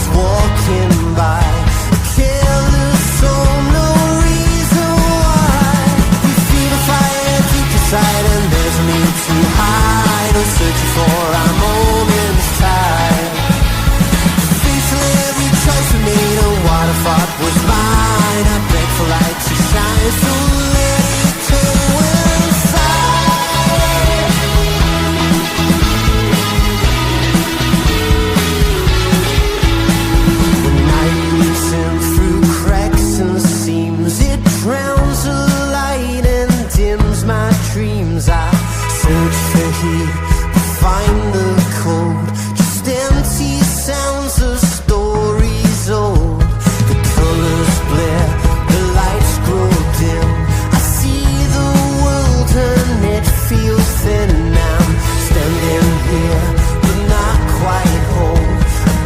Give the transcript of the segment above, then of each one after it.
was walking by, careless, so no reason why. We feel the fire deep inside, and there's no need to hide or searching for our moment's tide. Facing every choice we made, and what I thought was mine, I beg for light to shine, so let it go inside. The night leaks in through cracks and seams, it drowns the light and dims my dreams. I search for heat, but find the cold, just empty sounds of stories old. The colors blare, the lights grow dim, I see the world and it feels thin. I'm standing here, but not quite whole,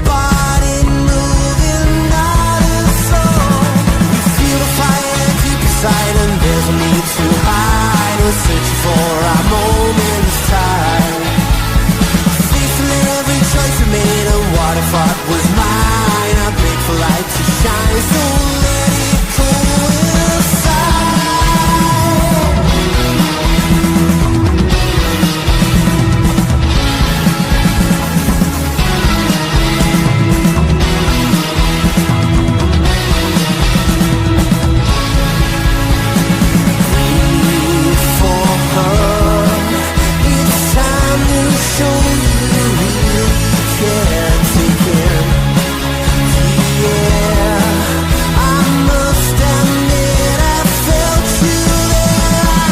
body moving, not a soul. We feel the fire deep inside, and there's no need to hide. We're searching for our moment's tide. Facing every choice we made, and what I thought was mine, I beg for light to shine, so let it go inside. For her, it's time to show you really care. Take it, yeah. I must admit I felt you there. I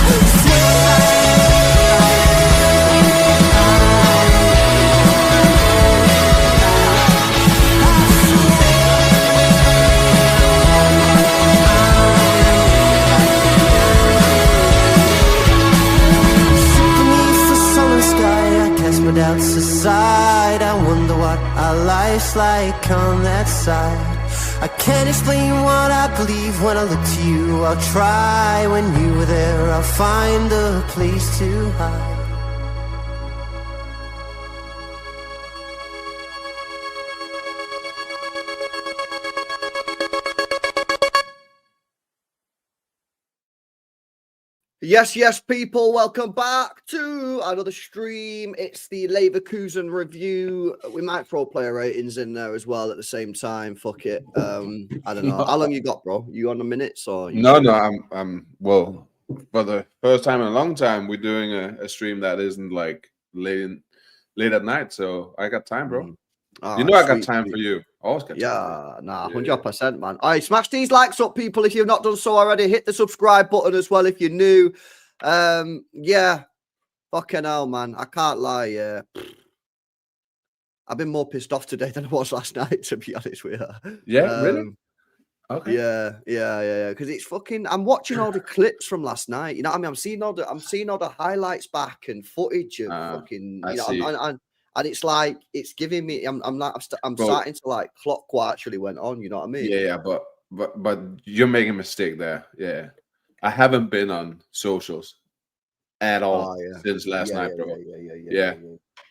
beneath the sun and sky, I cast my doubts aside. I wonder what our life's like on that side. I can't explain what I believe when I look to you. I'll try when you were there, I'll find a place to hide. Yes, people, welcome back to another stream. It's the Leverkusen review. We might throw player ratings in there as well at the same time. Fuck it. I don't know. How long you got, bro? You on the minutes or? No, I'm well, for the first time in a long time, we're doing a stream that isn't like late at night, so I got time, bro. You know I got time for you. Always got time. Yeah, nah, 100%, man. All right, smash these likes up, people, if you've not done so already. Hit the subscribe button as well if you're new. Yeah, fucking hell, man. I can't lie, yeah. I've been more pissed off today than I was last night, to be honest with you. Yeah, really? Okay. Yeah. Because it's fucking. I'm watching all the clips from last night. You know what I mean? I'm seeing all the highlights back and footage of fucking. You know, and it's like it's giving me. I'm starting to like clock what actually went on. You know what I mean? Yeah. But you're making a mistake there. Yeah, I haven't been on socials at all since last night, bro. Yeah.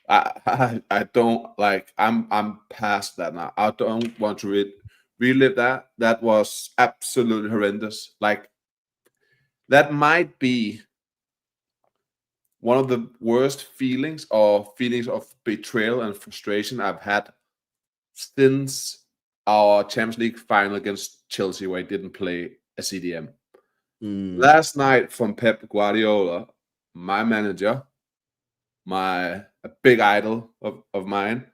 I don't like. I'm past that now. I don't want to relive that. That was absolutely horrendous. Like, that might be one of the worst feelings of betrayal and frustration I've had since our Champions League final against Chelsea, where I didn't play a CDM. Last night from Pep Guardiola, my manager, a big idol of mine.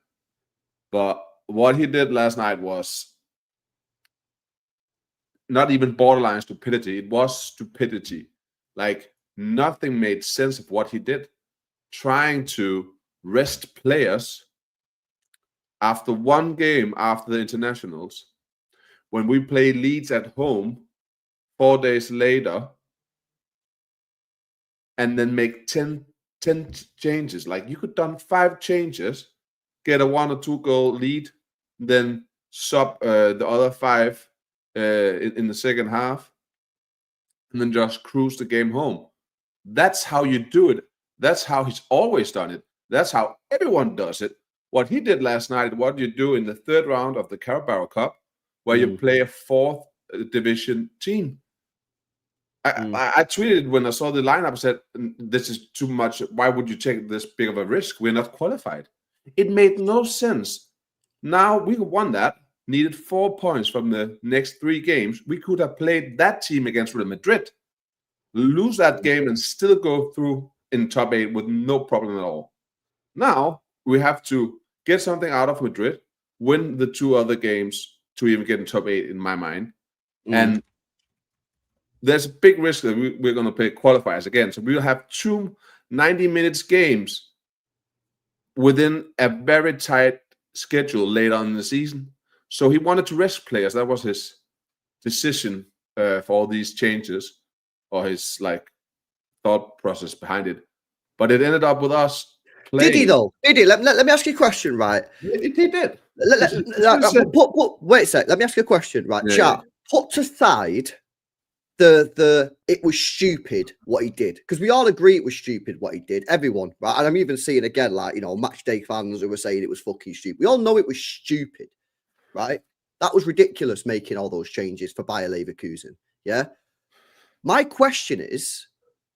But what he did last night was not even borderline stupidity. It was stupidity. Like, nothing made sense of what he did. Trying to rest players after one game after the internationals, when we play Leeds at home 4 days later, and then make 10 changes. Like, you could done 5 changes, get a 1 or 2 goal lead, then sub the other 5 in the second half, and then just cruise the game home. That's how you do it. That's how he's always done it. That's how everyone does it. What he did last night, what you do in the third round of the Carabao Cup, where you play a fourth division team. I tweeted when I saw the lineup, I said, this is too much. Why would you take this big of a risk? We're not qualified. It made no sense. Now we won that, needed 4 points from the next 3 games. We could have played that team against Real Madrid, lose that game, and still go through in top 8 with no problem at all. Now we have to get something out of Madrid, win the 2 other games to even get in top 8, in my mind. And there's a big risk that we're going to play qualifiers again. So we'll have 2 90-minute games within a very tight schedule later on in the season. So he wanted to rest players. That was his decision for all these changes, or his thought process behind it. But it ended up with us playing. Did he though? Did he? Let me ask you a question, right? He did. Wait a sec. Let me ask you a question, right? Yeah, Chat. Put aside the it was stupid what he did, because we all agree it was stupid what he did. Everyone, right? And I'm even seeing again, match day fans who were saying it was fucking stupid. We all know it was stupid, right? That was ridiculous making all those changes for Bayer Leverkusen. Yeah. My question is,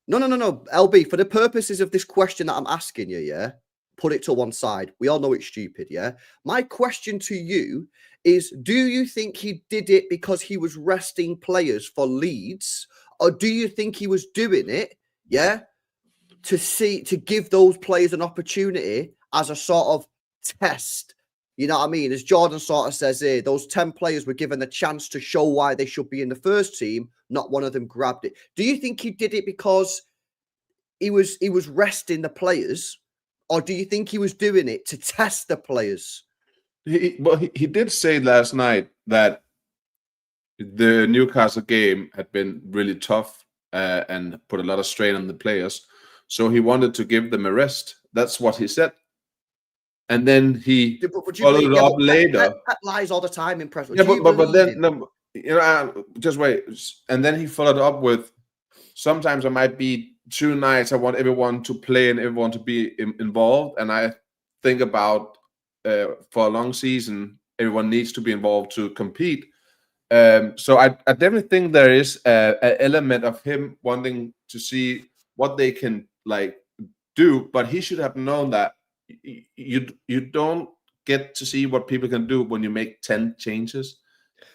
no, LB, for the purposes of this question that I'm asking you, yeah, put it to one side. We all know it's stupid, yeah? My question to you is, do you think he did it because he was resting players for Leeds? Or do you think he was doing it, yeah, to give those players an opportunity as a sort of test? You know what I mean? As Jordan sort of says here, those 10 players were given the chance to show why they should be in the first team. Not one of them grabbed it. Do you think he did it because he was resting the players? Or do you think he was doing it to test the players? He did say last night that the Newcastle game had been really tough and put a lot of strain on the players. So he wanted to give them a rest. That's what he said. And then he followed it up later. That lies all the time in press. Yeah, but then, just wait. And then he followed up with, sometimes it might be 2 nights. I want everyone to play and everyone to be involved. And I think about, for a long season, everyone needs to be involved to compete. So I definitely think there is an element of him wanting to see what they can do, but he should have known that you don't get to see what people can do when you make 10 changes.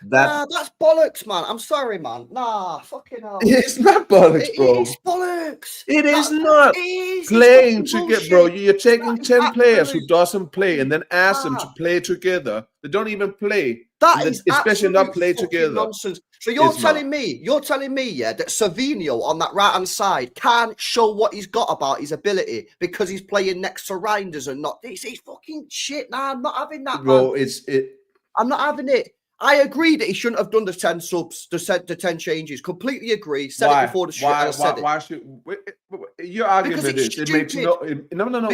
That's bollocks, man. I'm sorry, man. Nah, fucking hell. It's not bollocks, bro. It's bollocks. It is not. Playing together, bro. You're taking 10 players who doesn't play and then ask them to play together. They don't even play. That is especially not play together. Nonsense. So you're telling me, yeah, that Savinho on that right hand side can't show what he's got about his ability because he's playing next to Reinders and not. It's fucking shit. Nah, I'm not having that, bro. Man. I'm not having it. I agree that he shouldn't have done the 10 subs, the 10 changes. Completely agree. Said it before the shit. Why should your argument is it makes no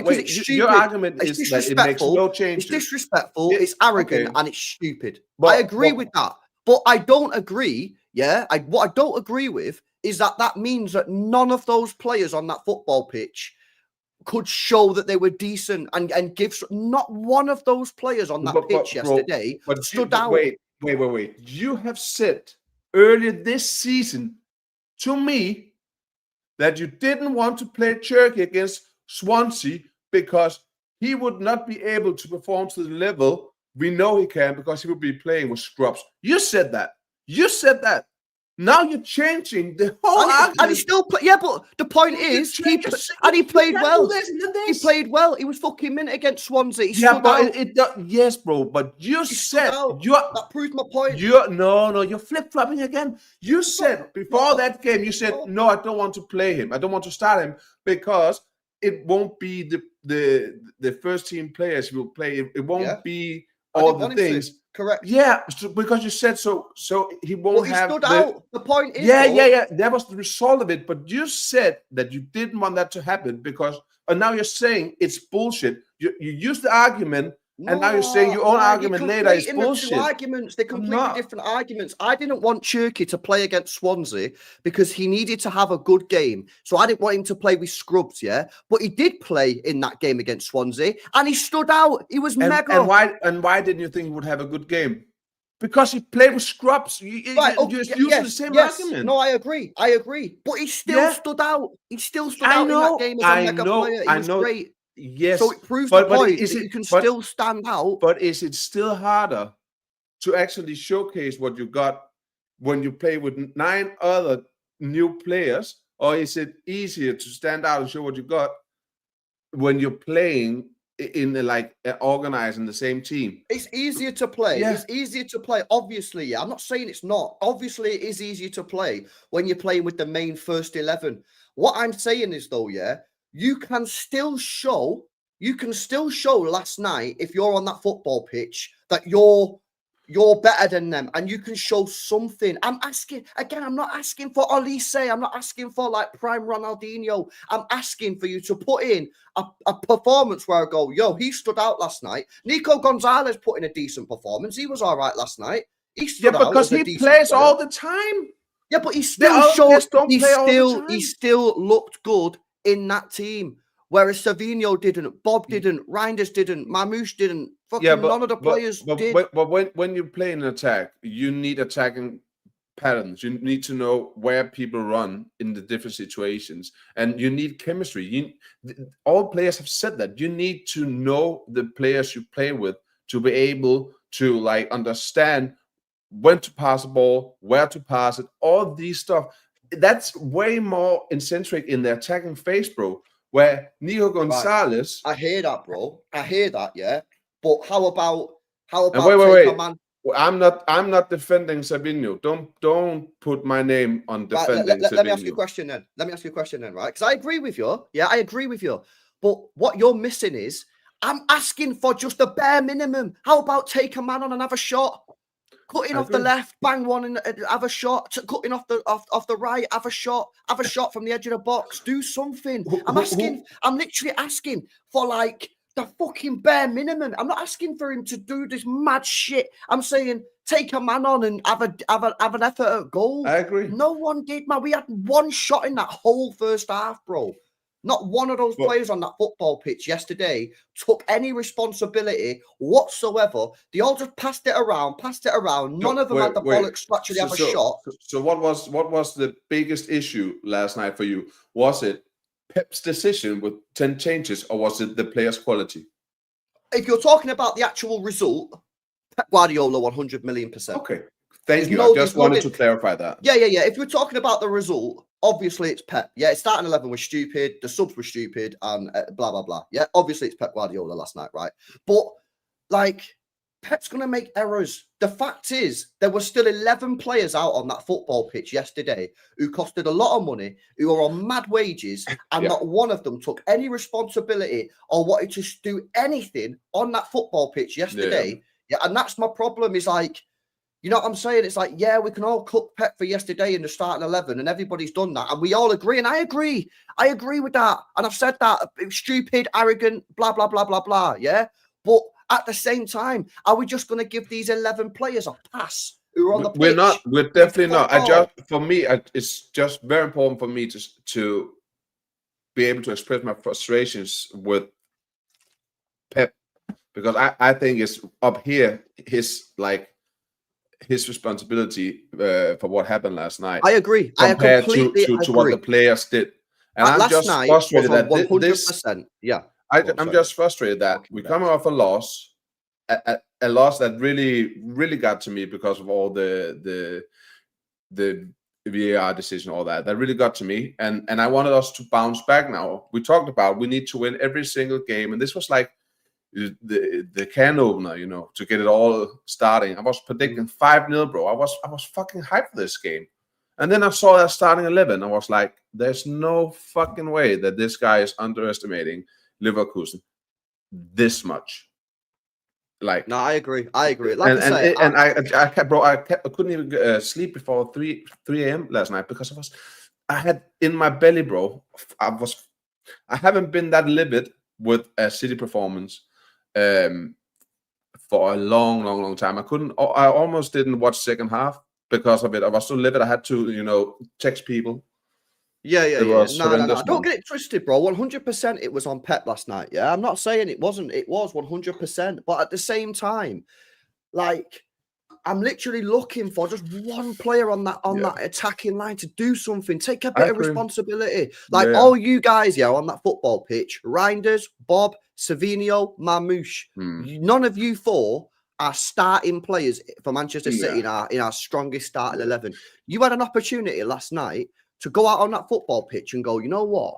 Wait. Your argument is that it makes no change. It's disrespectful. It's arrogant and it's stupid. I agree with that, but I don't agree. Yeah, what I don't agree with is that means that none of those players on that football pitch could show that they were decent and give. Not one of those players on that pitch yesterday stood out. Wait. You have said earlier this season to me that you didn't want to play Turkey against Swansea because he would not be able to perform to the level we know he can because he would be playing with scrubs. You said that. Now you're changing the whole argument. And he still play. Yeah, but the point is, he played well. He played well. He was fucking mint against Swansea. Yes, bro. But you said that proves my point. You're flip flopping again. You said before that game, you said no, I don't want to play him. I don't want to start him because it won't be the first team players he will play. It won't be all the things. Correct. Yeah, because you said so he won't have. Stood out. The point is, yeah. That was the result of it. But you said that you didn't want that to happen because, and now you're saying it's bullshit. You use the argument And now you're saying your own argument later is bullshit. Two arguments. They're completely different arguments. I didn't want Cherky to play against Swansea because he needed to have a good game. So I didn't want him to play with scrubs, yeah? But he did play in that game against Swansea and he stood out. He was mega. And why didn't you think he would have a good game? Because he played with scrubs. You're just using the same argument. No, I agree. But he still stood out. He still stood out in that game as a mega player. He was great. Yes. So it proves the point that you can still stand out. But is it still harder to actually showcase what you got when you play with 9 other new players? Or is it easier to stand out and show what you got when you're playing in organizing the same team? It's easier to play. Yeah. It's easier to play. Obviously, yeah. I'm not saying it's not. Obviously, it is easier to play when you're playing with the main first 11. What I'm saying is, though, yeah, you can still show last night, if you're on that football pitch, that you're better than them and you can show something. I'm not asking for Olise. I'm not asking for like prime Ronaldinho. I'm asking for you to put in a performance where I go, yo, he stood out last night. Nico Gonzalez put in a decent performance. He was all right last night. He stood out because he plays player. All the time. Yeah, but he still showed, he still looked good in that team, whereas Savinho didn't, Bob didn't, Reinders didn't, Mamouche didn't, none of the players did. But when you play an attack, you need attacking patterns. You need to know where people run in the different situations, and you need chemistry. All players have said that. You need to know the players you play with to be able to understand when to pass the ball, where to pass it, all these stuff. That's way more eccentric in the attacking phase, bro. Where Nico Gonzalez, I hear that, bro. I hear that, yeah. But how about? Wait. I'm not defending Savinho. Don't put my name on defending Savinho. Let me ask you a question then. Right? Because I agree with you. Yeah, I agree with you. But what you're missing is, I'm asking for just the bare minimum. How about take a man on and have a shot? Cutting off the left, bang one and have a shot. Cutting off the right, have a shot. Have a shot from the edge of the box. Do something. I'm literally asking for the fucking bare minimum. I'm not asking for him to do this mad shit. I'm saying take a man on and have an effort at goal. I agree. No one did, man. We had one shot in that whole first half, bro. Not one of those players on that football pitch yesterday took any responsibility whatsoever. They all just passed it around. None of them had the bollocks to actually have a shot. So what was the biggest issue last night for you? Was it Pep's decision with 10 changes, or was it the players' quality? If you're talking about the actual result, Pep Guardiola 100 million%. Okay. Thank you. I just wanted to clarify that. Yeah. If we're talking about the result, obviously it's Pep. Yeah, starting 11 was stupid. The subs were stupid and blah, blah, blah. Yeah, obviously it's Pep Guardiola last night, right? But Pep's going to make errors. The fact is, there were still 11 players out on that football pitch yesterday who costed a lot of money, who are on mad wages, and not one of them took any responsibility or wanted to do anything on that football pitch yesterday. Yeah, and that's my problem is you know what I'm saying? It's we can all cook Pep for yesterday in the starting 11 and everybody's done that. And we all agree. And I agree. I agree with that. And I've said that. It was stupid, arrogant, blah, blah, blah, blah, blah. Yeah. But at the same time, are we just going to give these 11 players a pass who are on the pitch? We're not. We're definitely not. For me, it's just very important for me to be able to express my frustrations with Pep, because I think it's up here, his responsibility for what happened last night. I agree. Compared to what the players did. And I'm just frustrated that 100%. I'm just frustrated that we come off a loss, a loss that really, really got to me because of all the VAR decision, all that really got to me. And I wanted us to bounce back now. We talked about we need to win every single game. And this was the can opener, to get it all starting. I was predicting 5-0, bro. I was fucking hyped for this game. And then I saw that starting 11. I was like, there's no fucking way that this guy is underestimating Leverkusen this much. No, I agree. I couldn't even sleep before 3 a.m. last night because I had in my belly, bro. I haven't been that livid with a City performance for a long time. I almost didn't watch second half because of it. I was so livid. I had to, text people. Yeah. No. Don't Man. get it twisted, bro. 100% it was on Pep last night. Yeah, I'm not saying it wasn't. It was 100%. But at the same time, like, I'm literally looking for just one player on that attacking line to do something, take a bit of responsibility. Like all you guys, on that football pitch, Reinders, Bob, Savinho, Marmoush, none of you four are starting players for Manchester City in our strongest starting 11. You had an opportunity last night to go out on that football pitch and go, you know what?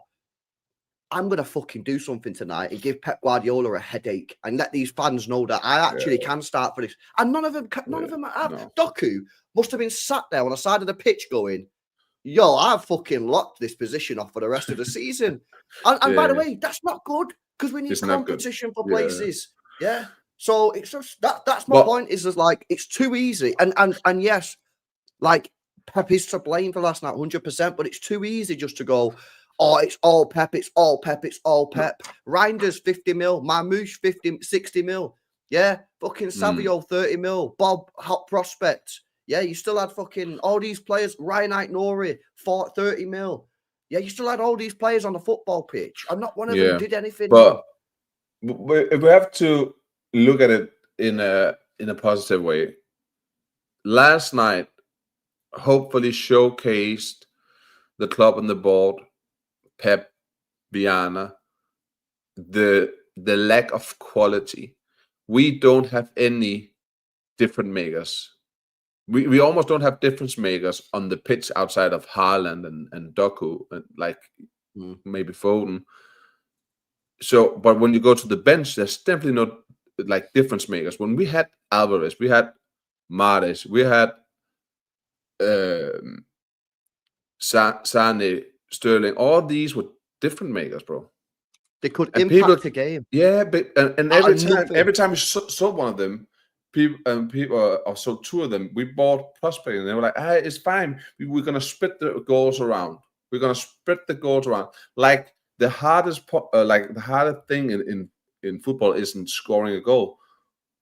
I'm going to fucking do something tonight and give Pep Guardiola a headache and let these fans know that I actually can start for this. And none of them have. No. Doku must have been sat there on the side of the pitch going, yo, I've fucking locked this position off for the rest of the season. And by the way, that's not good because we need competition for places. Yeah. So it's just that's my point is just like, it's too easy. And yes, like Pep is to blame for last night 100%, but it's too easy just to go, oh, it's all Pep, it's all Pep, it's all Pep. Reinders 50 mil, Marmoush 60 mil. Yeah, fucking Savio 30 mil, Bob hot prospect. Yeah, you still had fucking all these players, Ryan Aït-Nouri, 30 mil. Yeah, you still had all these players on the football pitch. And not one of them did anything. But if we have to look at it in a positive way, last night hopefully showcased the club and the board, Pep, Viana, the lack of quality. We don't have any difference makers. We almost don't have difference makers on the pitch outside of Haaland and Doku, and like maybe Foden. So, but when you go to the bench, there's definitely no like difference makers. When we had Alvarez, we had Mahrez, we had Sane, Sterling, all these were different makers, bro. They could impact the game. Yeah, but and every time we sold one of them, people or sold two of them, we bought prospects, and they were like, it's fine. We're gonna split the goals around. We're gonna split the goals around. Like the hardest thing in football isn't scoring a goal.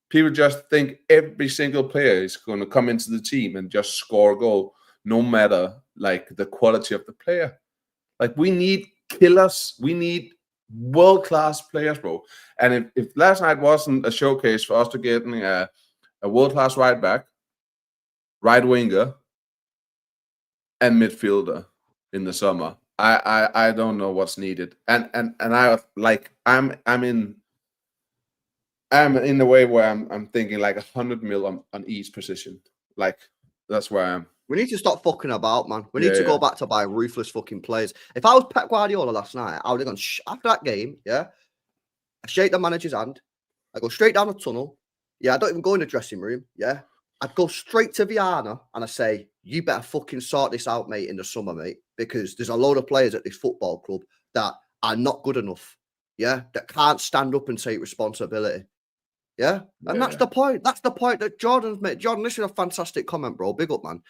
People just think every single player is going to come into the team and just score a goal, no matter like the quality of the player. Like we need killers. We need world-class players, bro. And if last night wasn't a showcase for us to getting a world-class right back, right winger, and midfielder in the summer, I don't know what's needed. And I'm in the way where I'm thinking like 100 mil on each position. Like that's where I am. We need to stop fucking about, man. We need to go back to buying ruthless fucking players. If I was Pep Guardiola last night, I would have gone after that game. Yeah, I shake the manager's hand. I go straight down the tunnel. Yeah, I don't even go in the dressing room. Yeah, I'd go straight to Viana and I say, "You better fucking sort this out, mate, in the summer, mate, because there's a load of players at this football club that are not good enough. Yeah, that can't stand up and take responsibility." Yeah, and that's the point. That's the point that Jordan's made. Jordan, this is a fantastic comment, bro. Big up, man.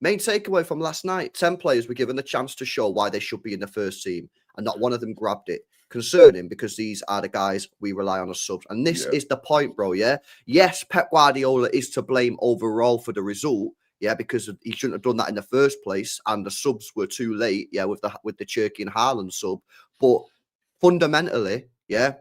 Main takeaway from last night, 10 players were given the chance to show why they should be in the first team, and not one of them grabbed it. Concerning, because these are the guys we rely on as subs. And this is the point, bro, yeah? Yes, Pep Guardiola is to blame overall for the result, yeah, because he shouldn't have done that in the first place, and the subs were too late, yeah, with the Cherki and Haaland sub. But fundamentally, yeah,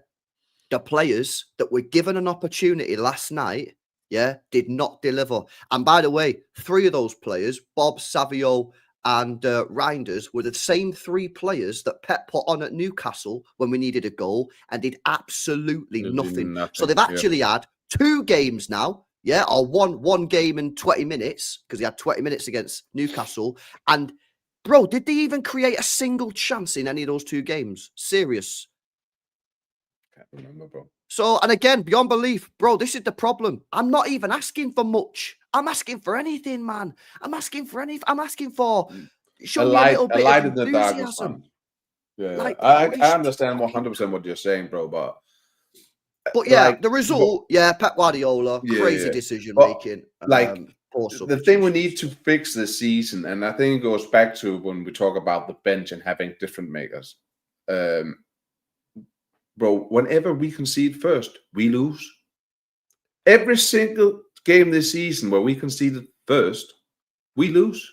the players that were given an opportunity last night, yeah, did not deliver. And by the way, 3 of those players, Bob, Savio, and Reinders, were the same 3 players that Pep put on at Newcastle when we needed a goal and did absolutely nothing. So they've actually had 2 games now, yeah, or one game in 20 minutes, because he had 20 minutes against Newcastle. And, bro, did they even create a single chance in any of those 2 games? Serious. Can't remember, bro. So, and again, beyond belief, bro, this is the problem. I'm not even asking for much. I'm asking for anything, man. I'm asking for show me a little bit of enthusiasm. Yeah, like, I understand 100% what you're saying, bro, but yeah, like, the result, Pep Guardiola, crazy decision making. Like the thing we need to fix this season, and I think it goes back to when we talk about the bench and having different makers. Bro, whenever we concede first, we lose. every single game this season where we conceded first, we lose.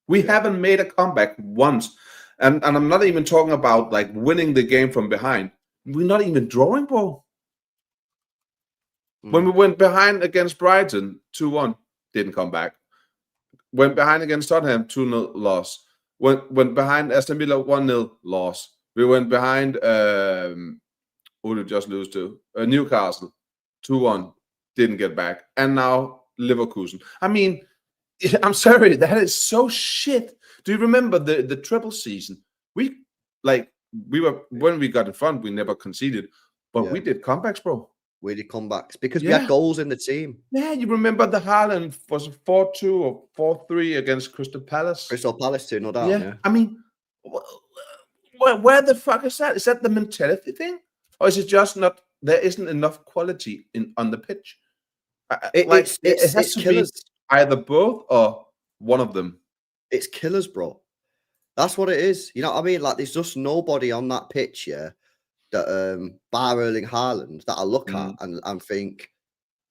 We haven't made a comeback once. And I'm not even talking about like winning the game from behind. We're not even drawing, bro. When we went behind against Brighton, 2-1, didn't come back. Went behind against Tottenham, 2-0 loss. Went behind Aston Villa, 1-0 loss. We went behind who did we just lose to? Newcastle, 2-1, didn't get back. And now Leverkusen. I mean, I'm sorry, that is so shit. Do you remember the treble season? We were when we got in front, we never conceded, but we did comebacks, bro. We did comebacks because we had goals in the team. Yeah, you remember the Haaland was 4-2 or 4-3 against Crystal Palace. Crystal Palace too, no doubt. Yeah. I mean, where the fuck is that? Is that the mentality thing, or is it just not? There isn't enough quality on the pitch. It has to be either both or one of them. It's killers, bro. That's what it is. You know what I mean? Like, there's just nobody on that pitch, that bar Erling Haaland that I look at and think,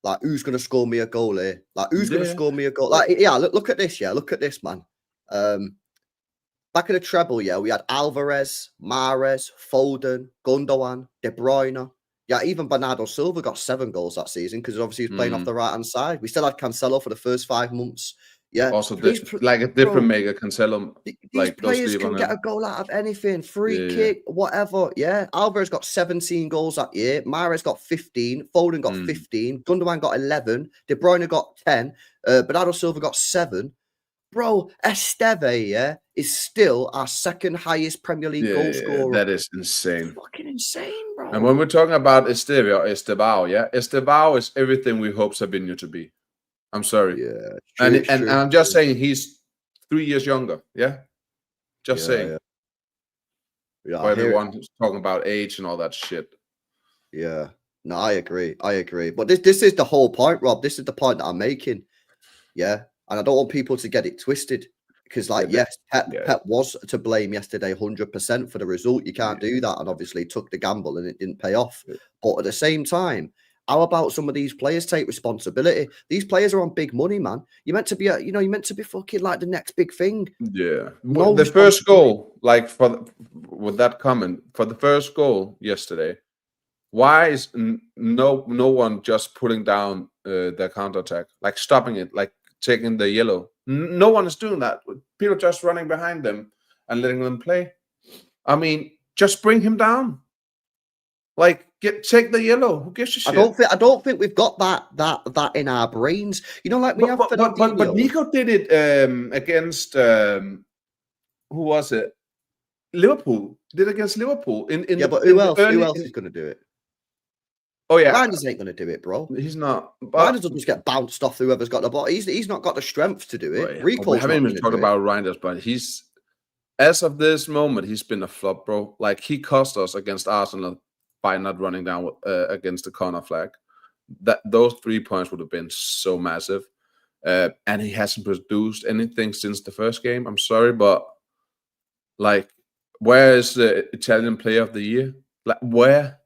like, who's gonna score me a goal here? Like, who's gonna score me a goal? Like, look at this, look at this, man. Back in the treble, we had Alvarez, Mahrez, Foden, Gundogan, De Bruyne. Yeah, even Bernardo Silva got 7 goals that season because obviously he was playing off the right-hand side. We still had Cancelo for the first 5 months. Yeah. Also, like a different mega Cancelo. These players can get a goal out of anything. Free kick, whatever. Yeah. Alvarez got 17 goals that year. Mahrez got 15. Foden got 15. Gundogan got 11. De Bruyne got 10. Bernardo Silva got 7. Bro, Esteve, is still our second highest Premier League goal scorer. That is insane. Fucking insane, bro. And when we're talking about Esteve or Estevao, Estevao is everything we hope Sabinho to be. I'm sorry. Yeah. And I'm just saying he's 3 years younger. Yeah. Just saying. Yeah. For everyone who's talking about age and all that shit. Yeah. No, I agree. But this is the whole point, Rob. This is the point that I'm making. Yeah. And I don't want people to get it twisted because, like, Pep was to blame yesterday 100% for the result. You can't do that. And obviously took the gamble and it didn't pay off. Yeah. But at the same time, how about some of these players take responsibility? These players are on big money, man. You're meant to be, you're meant to be fucking like the next big thing. Yeah. No, the first goal, like with that comment, for the first goal yesterday, why is no one just putting down the counterattack, like stopping it, like taking the yellow? No one is doing that. People just running behind them and letting them play. I mean, just bring him down. Like, take the yellow. Who gives a shit? I don't think we've got that in our brains. You know, like we have. But Nico did it against who was it? Liverpool. Did it against Liverpool. But who else is going to do it? Oh yeah, Reinders ain't going to do it, bro. He's not. Reinders doesn't just get bounced off whoever's got the ball. He's not got the strength to do it. We haven't even talked about Reinders, but he's, as of this moment, he's been a flop, bro. Like, he cost us against Arsenal by not running down against the corner flag. Those 3 points would have been so massive, and he hasn't produced anything since the first game. I'm sorry, but like, where is the Italian Player of the Year? Like, where?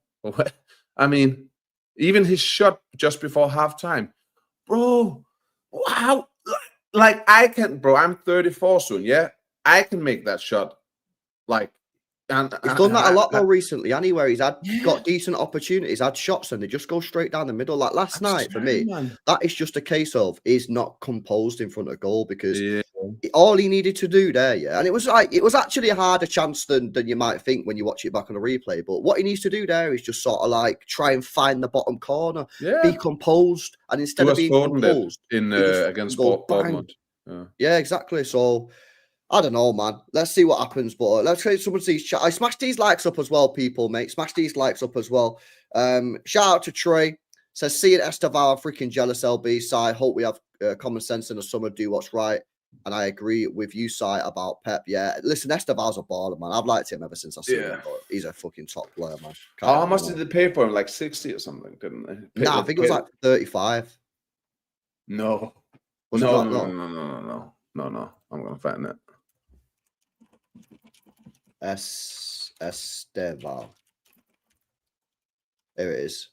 I mean, even his shot just before halftime, bro. Wow, like I can, bro. I'm 34 soon. Yeah, I can make that shot. Like, and he's done that a lot more recently. Anywhere he's got decent opportunities, had shots, and they just go straight down the middle. Like last night for me, that is just a case of he's not composed in front of goal because all he needed to do there, and it was actually a harder chance than you might think when you watch it back on a replay. But what he needs to do there is just sort of like try and find the bottom corner, be composed, and instead of being composed against Bournemouth. Yeah, exactly. So I don't know, man. Let's see what happens. But let's create some of these chat. I smash these likes up as well, people, mate. Smash these likes up as well. Shout out to Trey. Says, see it, Estevao, freaking jealous LB side. Hope we have common sense in the summer, do what's right. And I agree with you, Si, about Pep. Yeah, listen, Estevao's a baller, man. I've liked him ever since I seen him. But he's a fucking top player, man. How much did they pay for him? Like 60 or something, didn't they? Nah, I think it was like 35. No. No. I'm going to find that. Estevao. There it is.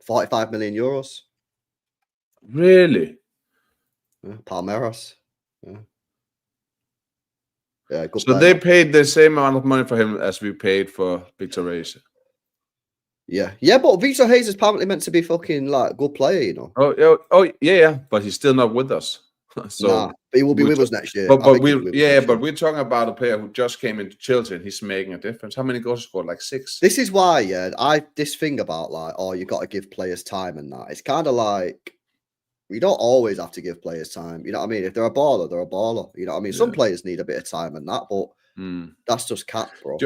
€45 million. Really? Palmeiras. Yeah, good So player, they man. paid the same amount of money for him as we paid for Victor Reyes. Yeah, but Victor Hayes is apparently meant to be fucking like a good player, you know. Oh, yeah, but he's still not with us. So but he will be with us next year. But we're talking about a player who just came into Chelsea and he's making a difference. How many goals he scored? Like 6. This is why, this thing about like, you got to give players time and that. It's kind of like we don't always have to give players time. You know what I mean? If they're a baller, they're a baller. You know what I mean? Some players need a bit of time and that, but that's just cap, bro.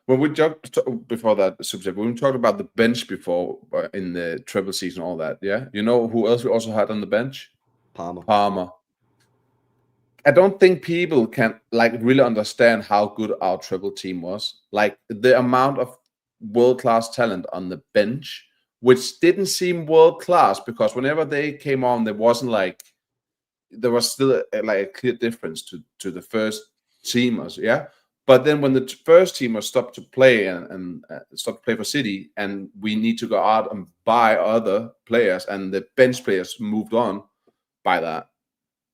When we talked before that subject, when we talked about the bench before in the treble season, all that, yeah. You know who else we also had on the bench? Palmer. I don't think people can like really understand how good our treble team was. Like the amount of world-class talent on the bench, which didn't seem world-class because whenever they came on, there wasn't like there was still a clear difference to the first teamers, yeah. But then when the first teamers stopped to play and stopped to play for City, and we need to go out and buy other players, and the bench players moved on by that,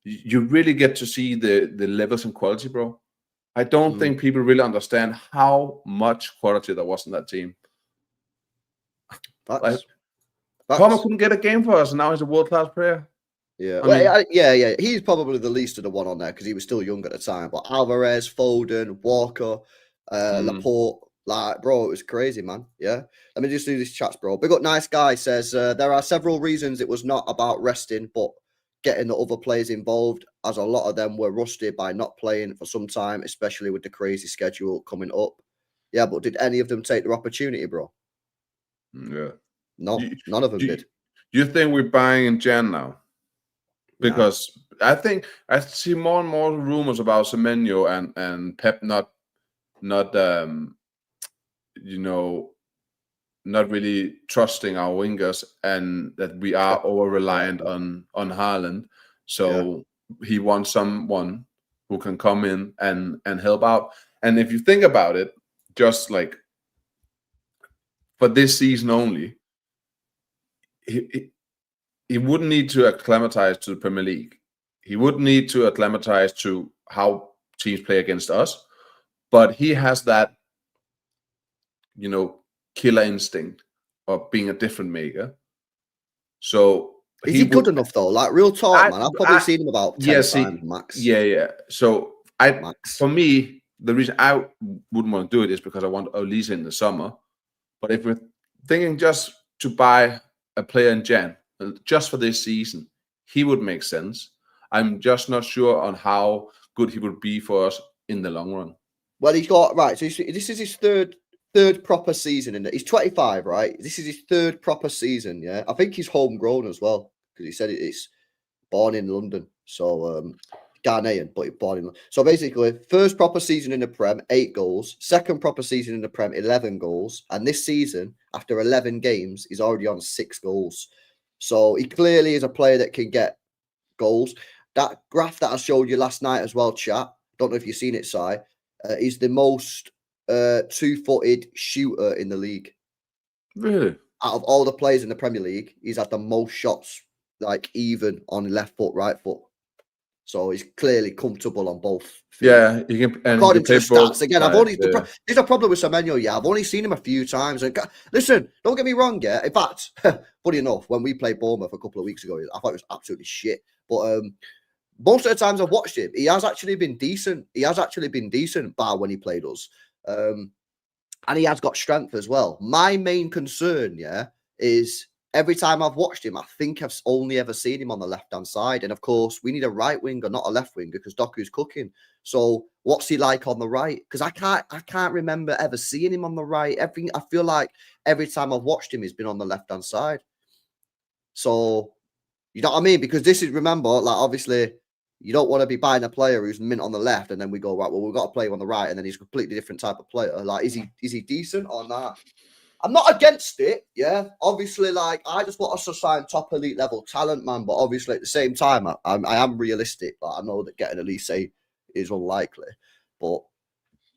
you really get to see the levels and quality, bro. I don't think people really understand how much quality there was in that team. Palmer couldn't get a game for us, and now he's a world-class player. Yeah, yeah. He's probably the least of the one on there because he was still young at the time. But Alvarez, Foden, Walker, Laporte, like, bro, it was crazy, man. Yeah. Let me just do these chats, bro. Big up, nice guy says there are several reasons it was not about resting, but getting the other players involved, as a lot of them were rusty by not playing for some time, especially with the crazy schedule coming up. Yeah, but did any of them take their opportunity, bro? Yeah. No, none of them did. You think we're buying in Jan now? Because I think I see more and more rumors about Semenyo and Pep not really trusting our wingers, and that we are over reliant on Haaland. So he wants someone who can come in and help out. And if you think about it, just like for this season only, he wouldn't need to acclimatize to the Premier League. He wouldn't need to acclimatize to how teams play against us. But he has that, killer instinct of being a different maker. So is he good enough though? Like real talk, man. I've probably seen him about 10 times max. Yeah. So for me, the reason I wouldn't want to do it is because I want Olise in the summer. But if we're thinking just to buy a player in Jan, just for this season, he would make sense. I'm just not sure on how good he would be for us in the long run. Well, he's got so this is his third proper season. He's 25, right? This is his third proper season. Yeah, I think he's homegrown as well because he said it's born in London. So Ghanaian, but born in London. So basically, first proper season in the Prem, 8 goals. Second proper season in the Prem, 11 goals. And this season, after 11 games, he's already on 6 goals. So he clearly is a player that can get goals. That graph that I showed you last night as well, chat. Don't know if you've seen it, Si. He's the most two-footed shooter in the league. Really? Out of all the players in the Premier League, he's had the most shots, like even on left foot, right foot. So he's clearly comfortable on both feet. Yeah, he can. And according to the stats, again, I've only there's a problem with Semenyo. Yeah, I've only seen him a few times. And listen, don't get me wrong. Yeah, in fact, funny enough, when we played Bournemouth a couple of weeks ago, I thought it was absolutely shit. But most of the times I've watched him, he has actually been decent. Bar when he played us, and he has got strength as well. My main concern, is every time I've watched him, I think I've only ever seen him on the left-hand side. And of course, we need a right winger, not a left winger, because Doku's cooking. So what's he like on the right? Because I can't remember ever seeing him on the right. I feel like every time I've watched him, he's been on the left-hand side. So, you know what I mean? Because this is, remember, like, obviously, you don't want to be buying a player who's mint on the left, and then we go, right, well, we've got to play him on the right, and then he's a completely different type of player. Like, is he decent or not? I'm not against it, yeah. Obviously, like, I just want us to sign top elite level talent, man. But obviously, at the same time, I am realistic. Like, I know that getting Elise is unlikely, but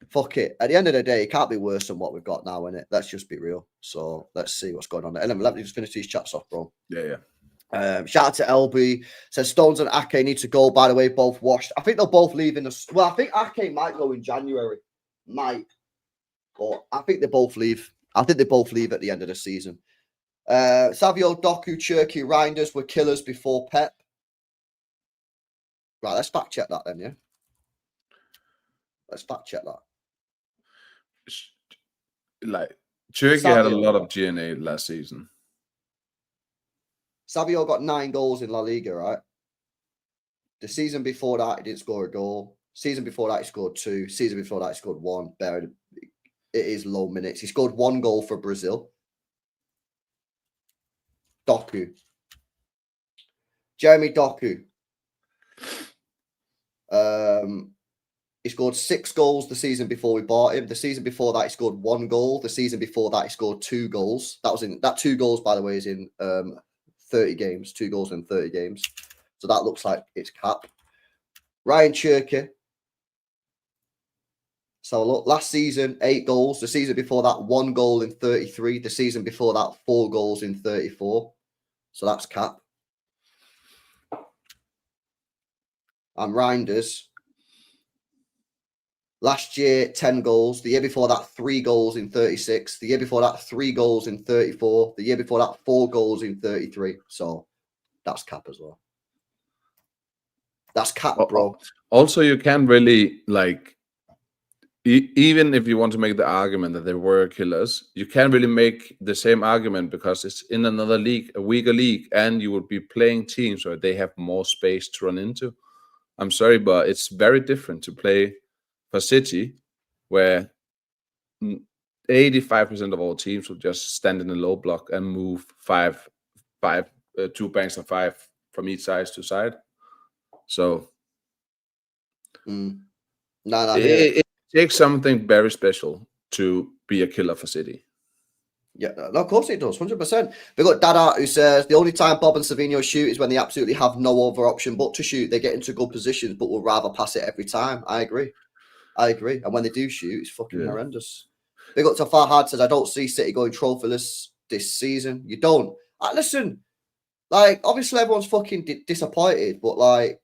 fuck it. At the end of the day, it can't be worse than what we've got now, innit? Let's just be real. So let's see what's going on there. And let me just finish these chats off, bro. Yeah. Shout out to LB. Says Stones and Ake need to go. By the way, both washed. I think they'll both leave in the. Well, I think Ake might go in January. Might. But I think they both leave. I think they both leave at the end of the season. Savio, Doku, Cherky, Reinders were killers before Pep. Right, let's fact check that then, yeah? Let's fact check that. Like, Cherky had a lot of GNA last season. Savio got 9 goals in La Liga, right? The season before that, he didn't score a goal. Season before that, he scored 2. Season before that, he scored 1. It is low minutes. He scored 1 goal for Brazil. Doku. Jeremy Doku. He scored 6 goals the season before we bought him. The season before that, he scored 1 goal. The season before that, he scored 2 goals. That 2 goals, by the way, is in 30 games. 2 goals in 30 games. So that looks like it's cap. Ryan Cherky. So look, last season, 8 goals. The season before that, 1 goal in 33. The season before that, 4 goals in 34. So that's cap. And Reinders. Last year, 10 goals. The year before that, 3 goals in 36. The year before that, 3 goals in 34. The year before that, 4 goals in 33. So that's cap as well. That's cap, bro. Also, you can't really, like, even if you want to make the argument that they were killers, you can't really make the same argument because it's in another league, a weaker league, and you would be playing teams where they have more space to run into. I'm sorry, but it's very different to play for City, where 85% of all teams will just stand in a low block and move 2 banks of 5 from each side to side. So it takes something very special to be a killer for City. Yeah, no, of course it does, 100%. We've got Dada who says the only time Bob and Savinho shoot is when they absolutely have no other option but to shoot. They get into good positions, but will rather pass it every time. I agree. And when they do shoot, it's fucking horrendous. Big up to Farhad says, I don't see City going trophyless this season. You don't. Listen, like, obviously everyone's fucking disappointed, but, like,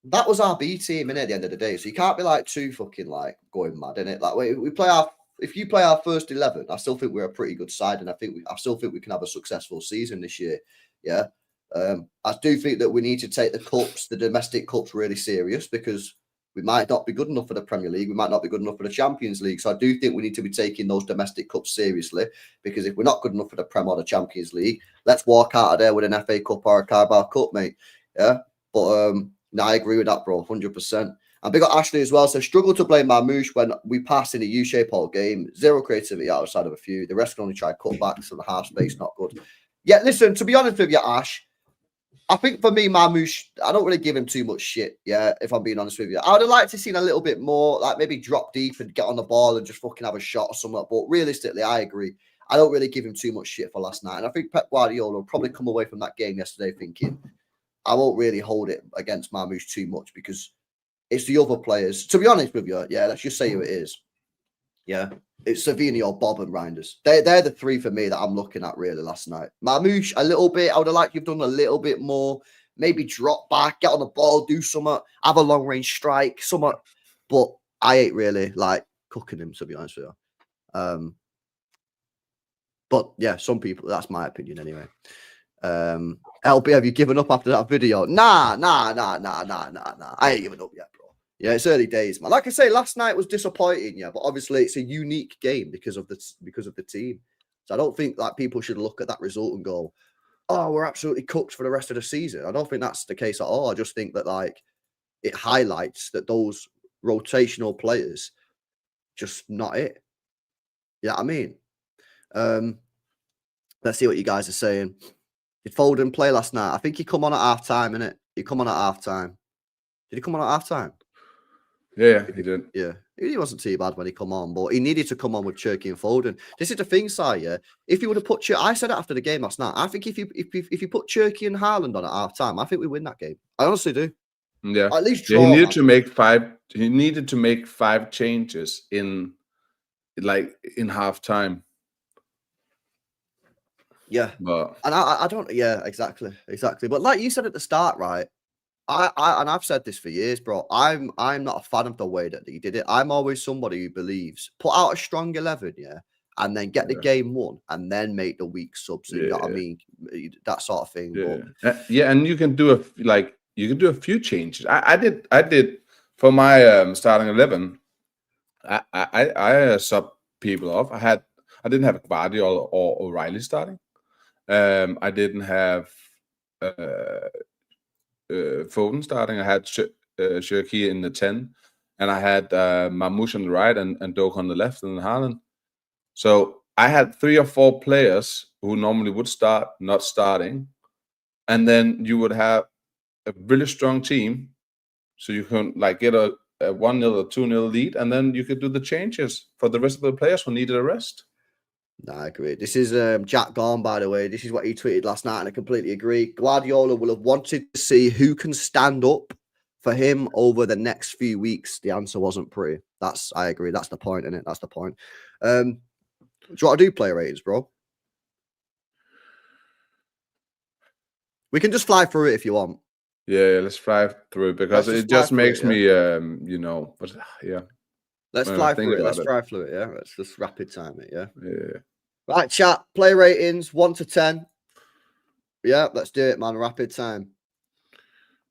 that was our B team, innit, at the end of the day. So you can't be, like, too fucking, like, going mad, innit? Like, if you play our first 11, I still think we're a pretty good side, and I still think we can have a successful season this year. Yeah. I do think that we need to take the domestic cups really serious, because we might not be good enough for the Premier League. We might not be good enough for the Champions League. So I do think we need to be taking those domestic cups seriously, because if we're not good enough for the Premier or the Champions League, let's walk out of there with an FA Cup or a Carabao Cup, mate. Yeah. But no, I agree with that, bro, 100%. And big up Ashley as well. So struggle to blame Marmouche when we pass in a U-shape all game. 0 creativity outside of a few. The rest can only try cutbacks, so the half space not good. Yeah, listen, to be honest with you, Ash, I think for me, Marmouche, I don't really give him too much shit, yeah, if I'm being honest with you. I would have liked to see a little bit more, like maybe drop deep and get on the ball and just fucking have a shot or something. But realistically, I agree. I don't really give him too much shit for last night. And I think Pep Guardiola will probably come away from that game yesterday thinking, I won't really hold it against Marmouche too much, because it's the other players. To be honest with you, yeah, let's just say who it is. Yeah, it's Savinho, Bob, and Reinders. They're the 3 for me that I'm looking at really last night. Marmouche, a little bit. I would have liked you've done a little bit more. Maybe drop back, get on the ball, do something, have a long range strike, something. But I ain't really like cooking him, to be honest with you. But yeah, some people, that's my opinion anyway. LB, have you given up after that video? Nah. I ain't given up yet, bro. Yeah, it's early days, man. Like I say, last night was disappointing, yeah, but obviously it's a unique game because of the team. So I don't think like people should look at that result and go, "Oh, we're absolutely cooked for the rest of the season." I don't think that's the case at all. I just think that like it highlights that those rotational players just not it. Yeah, I mean, let's see what you guys are saying. Did Foden play last night? I think he come on at half time, innit? He come on at half time. Did he come on at half time? Yeah, he did. Yeah, he wasn't too bad when he come on, but he needed to come on with Cherky and Foden. This is the thing, Si, yeah. If you would have put I said it after the game last night. I think if you put Cherky and Haaland on at half time, I think we win that game. I honestly do. Yeah, At least yeah. draw. He needed to make 5 changes in half time. Yeah, but and I don't. Yeah, exactly. But like you said at the start, right? And I've said this for years, bro. I'm not a fan of the way that he did it. I'm always somebody who believes put out a strong 11, yeah, and then get the game won, and then make the weak subs. You know what I mean? That sort of thing. But yeah, and you can do a few changes. I did for my starting 11. I sub people off. I didn't have Guardiola or O'Reilly starting. I didn't have Foden starting. I had Cherki in the 10, and I had Mamouche on the right and Doak on the left, and Haaland. So I had 3 or 4 players who normally would start not starting, and then you would have a really strong team, so you can get a 1-0 or 2-0 lead, and then you could do the changes for the rest of the players who needed a rest. No, I agree. This is Jack Gorn, by the way. This is what he tweeted last night, and I completely agree. Guardiola will have wanted to see who can stand up for him over the next few weeks. The answer wasn't pretty. I agree. That's the point, innit? That's the point. Do you want to do player ratings, bro? We can just fly through it if you want. Yeah, let's fly through it because it just makes me, but yeah. Let's fly through it. Let's fly through it, yeah? Let's just rapid time it, yeah? Yeah. Right, chat. Play ratings, 1 to 10. Yeah, let's do it, man. Rapid time.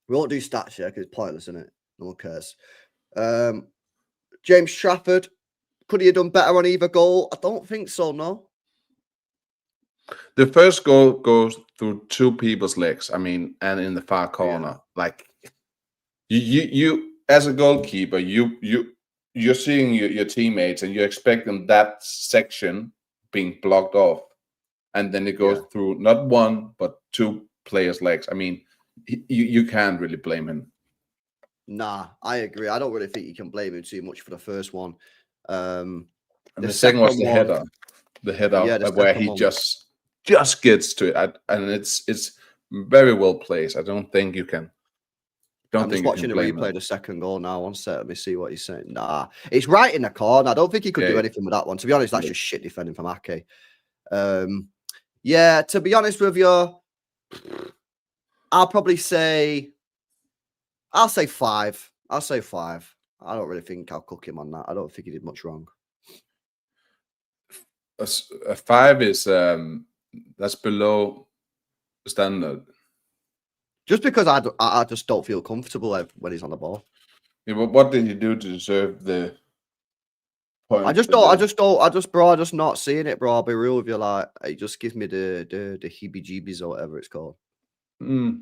We won't do stats, yeah, because it's pointless, isn't it? No one cares. James Trafford. Could he have done better on either goal? I don't think so, no. The first goal goes through 2 people's legs. I mean, and in the far corner. Yeah. You as a goalkeeper, you're seeing your teammates and you're expecting that section being blocked off, and then it goes through not 1 but 2 players' legs. I mean, you can't really blame him. Nah, I agree. I don't really think you can blame him too much for the first one. And the second was the header. The header where he just gets to it, and it's very well placed. I don't think you can. I'm just watching the replay of the second goal now. One sec, let me see what he's saying. Nah, it's right in the corner. I don't think he could do anything with that one. To be honest, that's just shit defending from Ake. Yeah, to be honest with you, I'll say 5. I'll say 5. I don't really think I'll cook him on that. I don't think he did much wrong. A 5 is that's below standard. Just because I just don't feel comfortable when he's on the ball. Yeah, but what did he do to deserve the point? I just not seeing it, bro. I'll be real with you. Like, it just gives me the heebie-jeebies or whatever it's called. Well,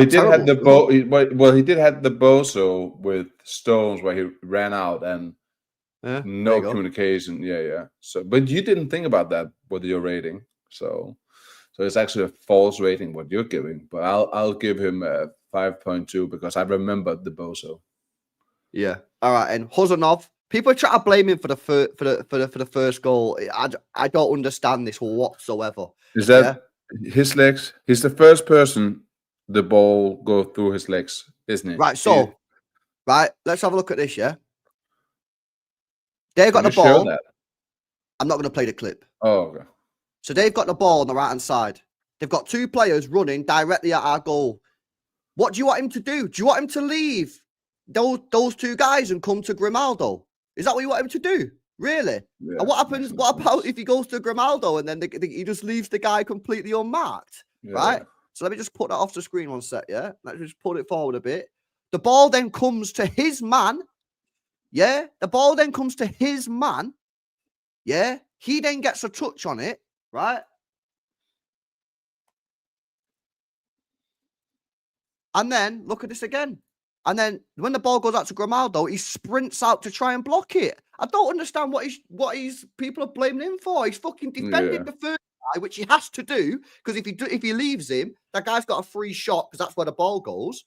he did have the he did have the bozo with Stones where he ran out and no communication. Yeah. So, but you didn't think about that with your rating. So it's actually a false rating what you're giving. But I'll give him a 5.2 because I remember the bozo. Yeah. All right. And Huzanov, people try to blame him for the first goal. I don't understand this whatsoever. Is that his legs? He's the first person the ball go through his legs, isn't it? Right. So, let's have a look at this. Yeah. They've got the ball. I'm not going to play the clip. Oh, okay. So they've got the ball on the right-hand side. They've got 2 players running directly at our goal. What do you want him to do? Do you want him to leave those 2 guys and come to Grimaldo? Is that what you want him to do? Really? Yeah, and what happens? What about if he goes to Grimaldo and then he just leaves the guy completely unmarked? Yeah. Right? So let me just put that off the screen one sec, yeah? Let's just put it forward a bit. The ball then comes to his man. Yeah? The ball then comes to his man. Yeah? He then gets a touch on it, right? And then, look at this again. And then when the ball goes out to Grimaldo, he sprints out to try and block it. I don't understand what he's people are blaming him for. He's fucking defended the first guy, which he has to do, because if he leaves him, that guy's got a free shot because that's where the ball goes.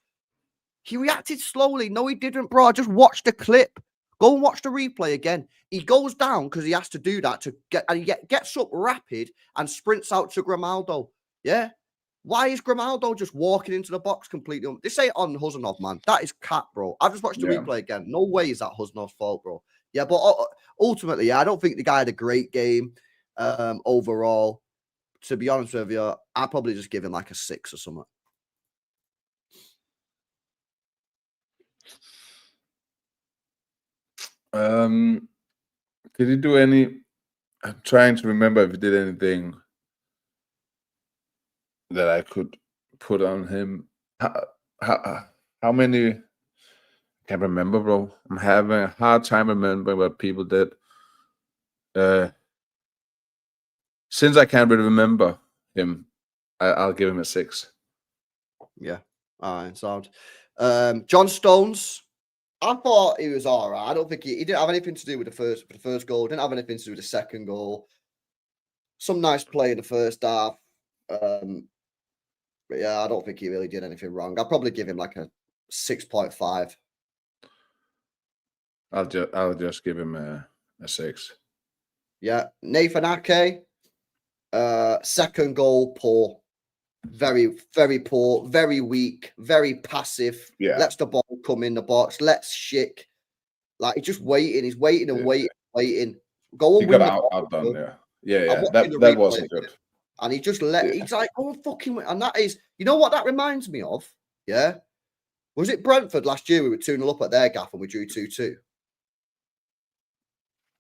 He reacted slowly. No, he didn't, bro. I just watched the clip. Go and watch the replay again. He goes down because he has to do that and he gets up rapid and sprints out to Grimaldo. Yeah. Why is Grimaldo just walking into the box completely? They say it on Huzanov, man. That is cat, bro. I've just watched the replay again. No way is that Huzanov's fault, bro. Yeah, but ultimately, yeah, I don't think the guy had a great game overall. To be honest with you, I'd probably just give him like a 6 or something. Did he do any? I'm trying to remember if he did anything that I could put on him. How many? I can't remember, bro. I'm having a hard time remembering what people did. Since I can't really remember him, I'll give him a 6. Yeah. All right. Sound. John Stones. I thought he was all right. I don't think he didn't have anything to do with the first goal. Didn't have anything to do with the second goal. Some nice play in the first half. But yeah, I don't think he really did anything wrong. I'll probably give him like a 6.5. I'll just give him a 6. Yeah, Nathan Ake. Second goal, poor. Very, very poor, very weak, very passive. Yeah. Lets the ball come in the box. Let's Schick. Like, he's just waiting. He's waiting and waiting. Go and he win got the outdone, yeah. That wasn't good. And he just he's like, oh, fucking win. And that is, you know what that reminds me of? Yeah. Was it Brentford last year? We were 2-0 up at their gaff and we drew 2-2.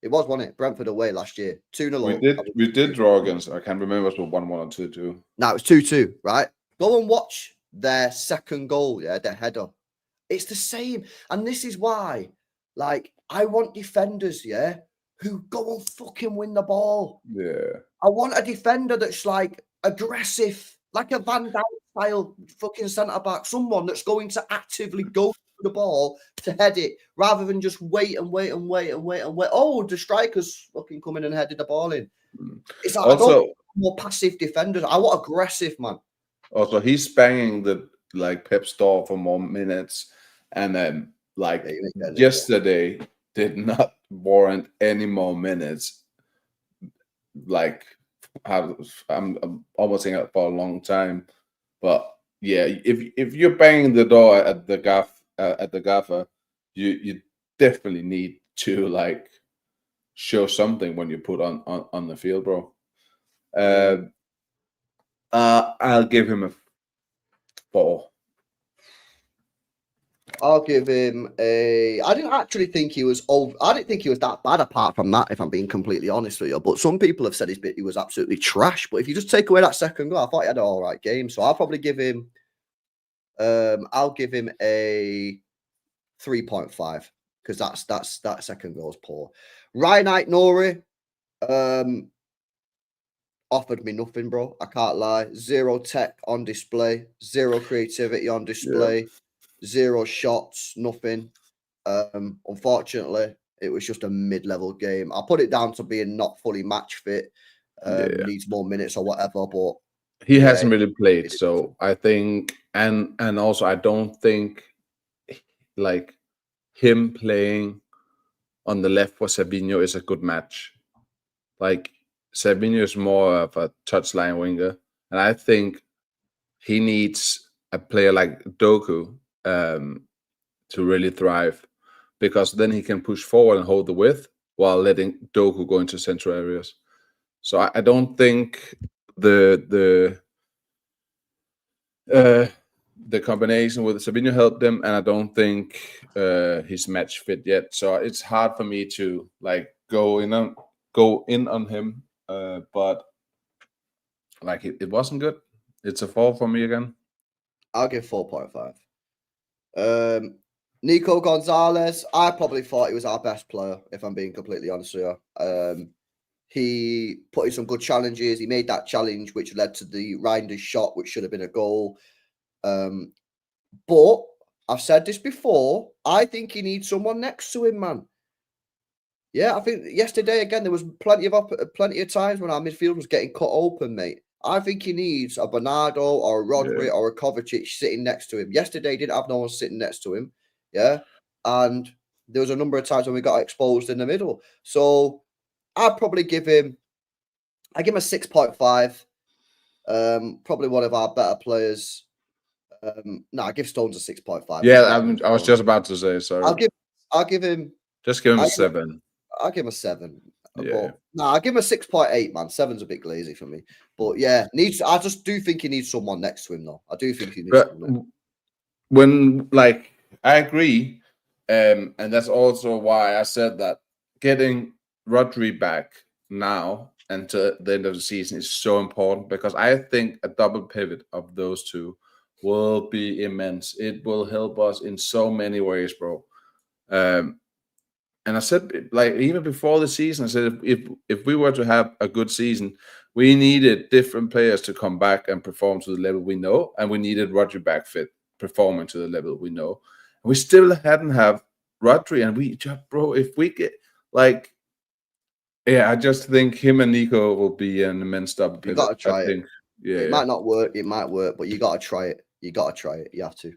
It was, wasn't it? Brentford away last year. 2-0 up. We did draw against, I can't remember if it was 1-1 or 2-2. No, it was 2-2, right? Go and watch their second goal, yeah, their header. It's the same. And this is why, like, I want defenders, yeah, who go and fucking win the ball. Yeah. I want a defender that's like aggressive, like a Van Dijk style fucking centre back, someone that's going to actively go for the ball to head it rather than just wait. Oh, the strikers fucking come in and headed the ball in. It's like, also, I don't want more passive defenders. I want aggressive, man. Also, he's banging the Pep's door for more minutes, and then yesterday did not warrant any more minutes. Like, I'm almost saying it for a long time, but yeah, if you're banging the door at the gaffer, you definitely need to show something when you put on the field, bro. I'll give him a 4. I'll give him a. I didn't actually think he was old. I didn't think he was that bad. Apart from that, if I'm being completely honest with you, but some people have said he was absolutely trash. But if you just take away that second goal, I thought he had an all right game. So I'll probably give him. I'll give him a 3.5 because that second goal is poor. Ryan Nori, offered me nothing, bro. I can't lie. Zero tech on display, zero creativity on display. Yeah. 0 shots, nothing. Unfortunately, it was just a mid-level game. I'll put it down to being not fully match fit. Needs more minutes or whatever, but he hasn't really played. So I think, and also I don't think him playing on the left for Savinho is a good match. Savinho is more of a touchline winger, and I think he needs a player like Doku to really thrive, because then he can push forward and hold the width while letting Doku go into central areas. So I don't think the combination with Savinho helped him, and I don't think he's match fit yet. So it's hard for me to go in on him. But it wasn't good. It's a 4 for me again. I'll give 4.5. Nico Gonzalez, I probably thought he was our best player, if I'm being completely honest with you. He put in some good challenges. He made that challenge, which led to the Reinders shot, which should have been a goal. But I've said this before. I think he needs someone next to him, man. Yeah, I think yesterday, again, there was plenty of times when our midfield was getting cut open, mate. I think he needs a Bernardo or a Rodri or a Kovacic sitting next to him. Yesterday, he didn't have no one sitting next to him. Yeah. And there was a number of times when we got exposed in the middle. So I'd probably give him a 6.5. Probably one of our better players. No, I give Stones a 6.5. Yeah, I was just about to say. Sorry, I'll give him. Just give him a 7. I'll give him a 7. Yeah. But no, I'll give him a 6.8, man. 7's a bit lazy for me. But yeah, I just do think he needs someone next to him, though. I do think he needs someone. When, like, I agree. And that's also why I said that getting Rodri back now and to the end of the season is so important, because I think a double pivot of those two will be immense. It will help us in so many ways, bro. And I said, like, even before the season, I said if we were to have a good season, we needed different players to come back and perform to the level we know, and we needed Rodri back fit, performing to the level we know. And we still hadn't have Rodri, and we just, bro, if we get, like, yeah, I just think him and Nico will be an immense double pivot. You got to try it. Yeah, it might not work. It might work, but you got to try it. You have to.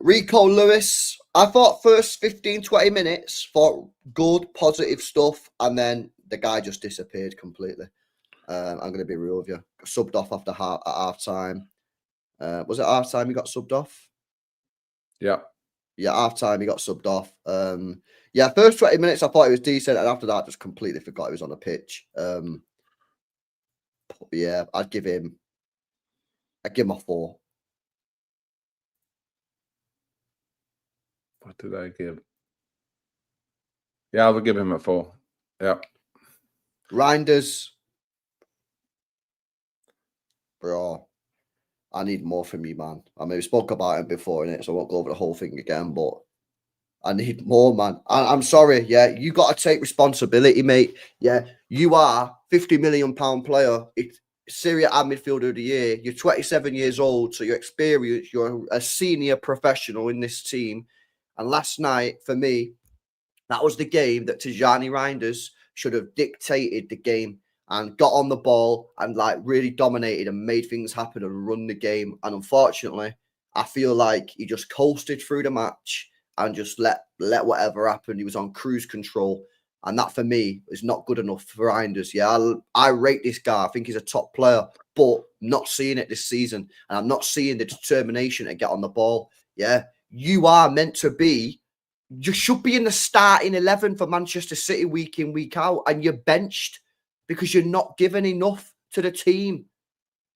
Rico Lewis, I thought first 15-20 minutes for good positive stuff, and then the guy just disappeared completely. I'm going to be real with you. Subbed off after half time. Was it half time he got subbed off? Yeah, half time he got subbed off. First 20 minutes I thought he was decent, and after that just completely forgot he was on the pitch. Yeah, I'd give him a 4. What did I give? Yeah, I would give him a 4. Yeah. Reinders. Bro, I need more from you, man. I mean, we spoke about him before, innit? So I won't go over the whole thing again, but I need more, man. I'm sorry, yeah. You got to take responsibility, mate. Yeah, you are £50 million player. It's Serie A midfielder of the year. You're 27 years old, so you're experienced. You're a senior professional in this team. And last night, for me, that was the game that Tijani Reinders should have dictated the game and got on the ball and, like, really dominated and made things happen and run the game. And unfortunately, I feel like he just coasted through the match and just let whatever happen. He was on cruise control. And that, for me, is not good enough for Reinders. Yeah, I rate this guy. I think he's a top player, but not seeing it this season. And I'm not seeing the determination to get on the ball. Yeah, you are meant to be. You should be in the starting 11 for Manchester City week in, week out, and you're benched because you're not giving enough to the team.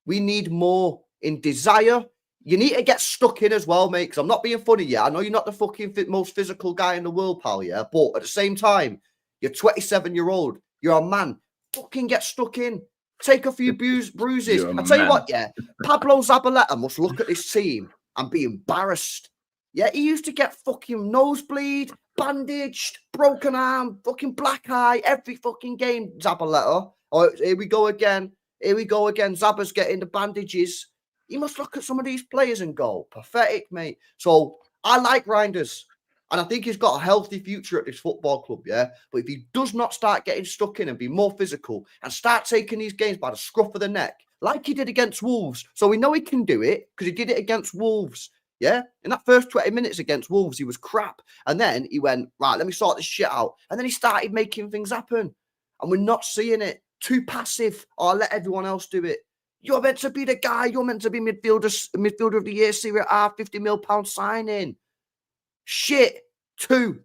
We need more in desire. You need to get stuck in as well, mate, because I'm not being funny, yeah. I know you're not the fucking most physical guy in the world, pal, yeah, but at the same time, you're 27-year-old. You're a man. Fucking get stuck in. Take a few bruises. I'll tell you what, yeah, Pablo Zabaleta must look at this team and be embarrassed. Yeah, he used to get fucking nosebleed, bandaged, broken arm, fucking black eye, every fucking game, Zabaleta. Oh, here we go again. Zaba's getting the bandages. He must look at some of these players and go, pathetic, mate. So I like Reinders, and I think he's got a healthy future at this football club, yeah? But if he does not start getting stuck in and be more physical and start taking these games by the scruff of the neck, like he did against Wolves, so we know he can do it because he did it against Wolves. Yeah, in that first 20 minutes against Wolves, he was crap. And then he went, right, let me sort this shit out. And then he started making things happen. And we're not seeing it. Too passive. Or let everyone else do it. You're meant to be the guy. You're meant to be midfielder of the year, Serie A, £50 million signing. Shit. 2.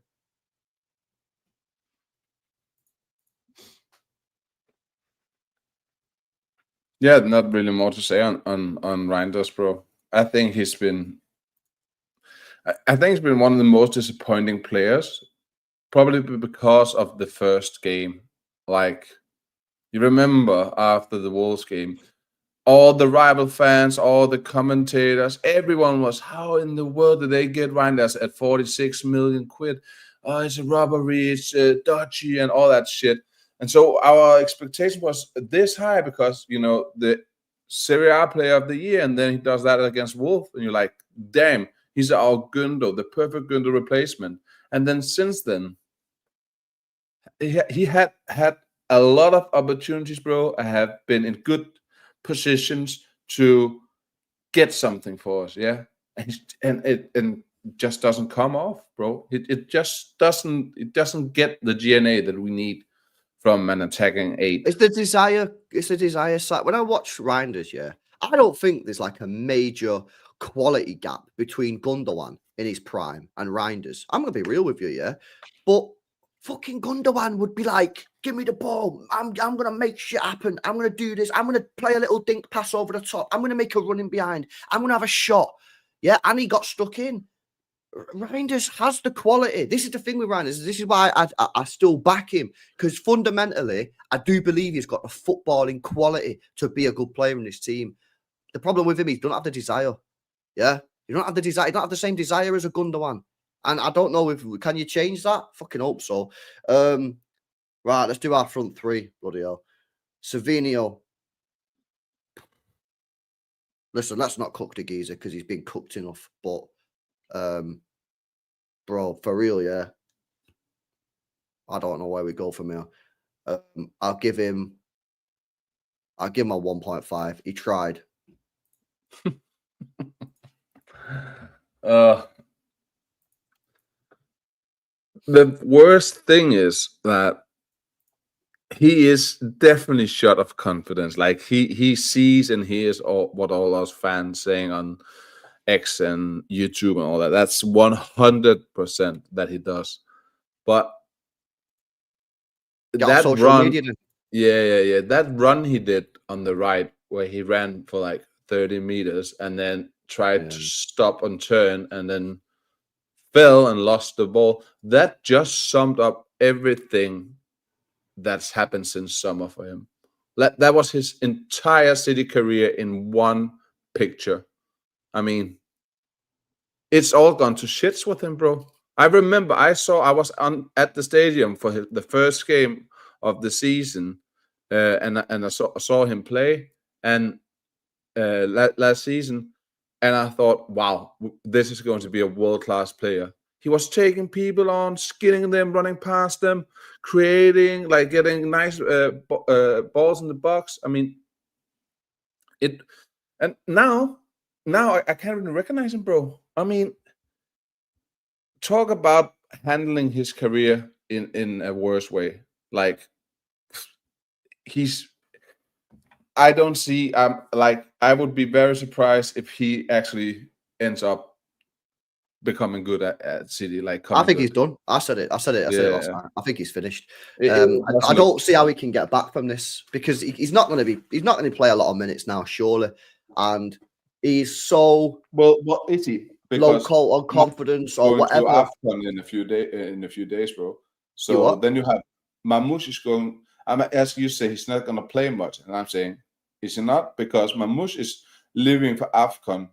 Yeah, not really more to say on Reinders, bro. I think he's been one of the most disappointing players, probably because of the first game. Like, you remember after the Wolves game, all the rival fans, all the commentators, everyone was, how in the world did they get Reinders at 46 million quid? Oh, it's a robbery, it's dodgy, and all that shit. And so our expectation was this high because, you know, the Serie A player of the year, and then he does that against Wolf, and you're like, damn, he's our Gundo, the perfect Gundo replacement. And then since then, he had a lot of opportunities, bro. I have been in good positions to get something for us, yeah. And it just doesn't come off, bro. It just doesn't get the DNA that we need from an attacking 8. It's the desire. It's the desire side. When I watch Reinders, yeah, I don't think there's like a major quality gap between Gundogan in his prime and Reinders. I'm gonna be real with you, yeah. But fucking Gundogan would be like, "Give me the ball. I'm gonna make shit happen. I'm gonna do this. I'm gonna play a little dink pass over the top. I'm gonna make a run in behind. I'm gonna have a shot." Yeah, and he got stuck in. Reinders has the quality. This is the thing with Reinders. This is why I still back him, because fundamentally, I do believe he's got the footballing quality to be a good player in this team. The problem with him, he doesn't have the desire. Yeah, you don't have the desire. You don't have the same desire as a Gundogan. And I don't know if can you change that. Fucking hope so. Right, let's do our front three. Bloody hell, Savinio. Listen, let's not cook the geezer because he's been cooked enough. But bro, for real, yeah. I don't know where we go from here. I'll give him a 1.5. He tried. The worst thing is that he is definitely short of confidence. Like he sees and hears what all those fans saying on X and YouTube and all that. That's 100% that he does. But that run, yeah, that run he did on the right, where he ran for like 30 meters and then tried to stop and turn and then fell and lost the ball. That just summed up everything that's happened since summer for him. That was his entire City career in one picture. I mean, it's all gone to shits with him, bro. I remember I was at the stadium for the first game of the season, and I saw him play and last season, and I thought, wow, this is going to be a world-class player. He was taking people on, skinning them, running past them, creating, like getting nice balls in the box. I mean, and now I can't even recognize him, bro. I mean, talk about handling his career in a worse way. Like I don't see. Like I would be very surprised if he actually ends up becoming good at City. Like I think he's done. I said it last night. I think he's finished. I don't see how he can get back from this, because he's not going to play a lot of minutes now, surely. And he's so what is he? Because low on confidence or whatever. AFCON in a few days, bro. So then you have Mamouche is going. I'm asking you, say he's not going to play much, and I'm saying, is he not? Because Mamouche is leaving for AFCON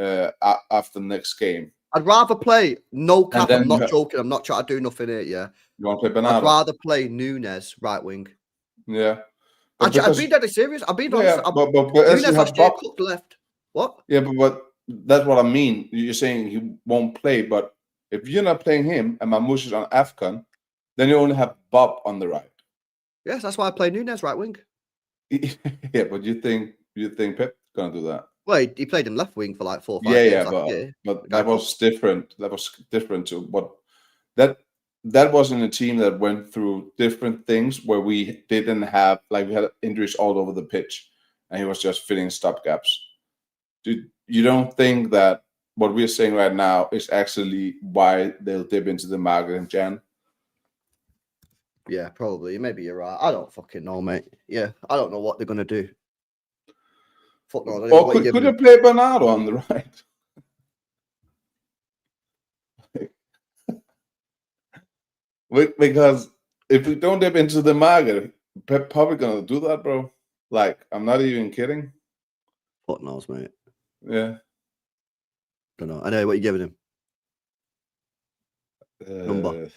after the next game. I'd rather play no cap. I'm not joking. I'm not trying to do nothing here. Yeah. You want to play Bernardo? I'd rather play Nunes right wing. Yeah. I've been dead serious. I've been honest. But Nunes last year cooked left. What? Yeah, but that's what I mean. You're saying he won't play, but if you're not playing him and Mamouche is on AFCON, then you only have Bob on the right. Yes, that's why I play Nunes right wing. Yeah, but you think Pep's gonna do that? Well, he played him left wing for like 4 or 5 games. But that was different. That was different to what that wasn't a team that went through different things where we didn't have, like, we had injuries all over the pitch, and he was just filling stopgaps. You don't think that what we're saying right now is actually why they'll dip into the market in Jan? Yeah, probably. Maybe you're right. I don't fucking know, mate. Yeah, I don't know what they're gonna do. Fuck no. Or could you play Bernardo on the right? Because if we don't dip into the market, Pep probably gonna do that, bro. Like, I'm not even kidding. Fuck knows, mate. Yeah. Don't know. I know what you're giving him. Number.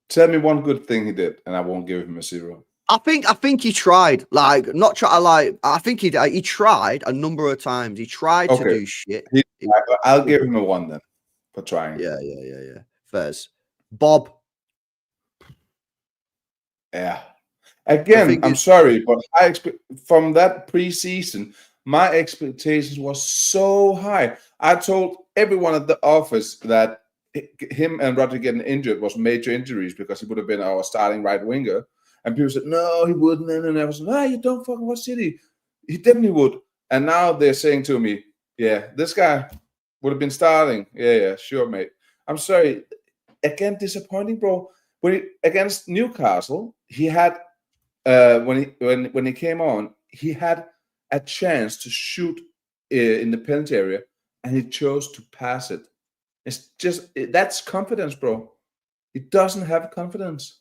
Tell me one good thing he did, and I won't give him a 0. I think he tried. Like, not try. Like, I think he tried a number of times. He tried to do shit. I'll give him a 1 then for trying. Yeah. Fairs. Bob. Yeah. Again, I'm sorry, but I expect from that preseason, my expectations were so high. I told everyone at the office that him and Rodri getting injured was major injuries because he would have been our starting right winger. And people said, no, he wouldn't. And I was like, no, you don't fucking watch City. He definitely would. And now they're saying to me, yeah, this guy would have been starting. Yeah, sure, mate. I'm sorry. Again, disappointing, bro. Against Newcastle, he had when he came on, he had a chance to shoot in the penalty area, and he chose to pass it. It's just that's confidence, bro. He doesn't have confidence,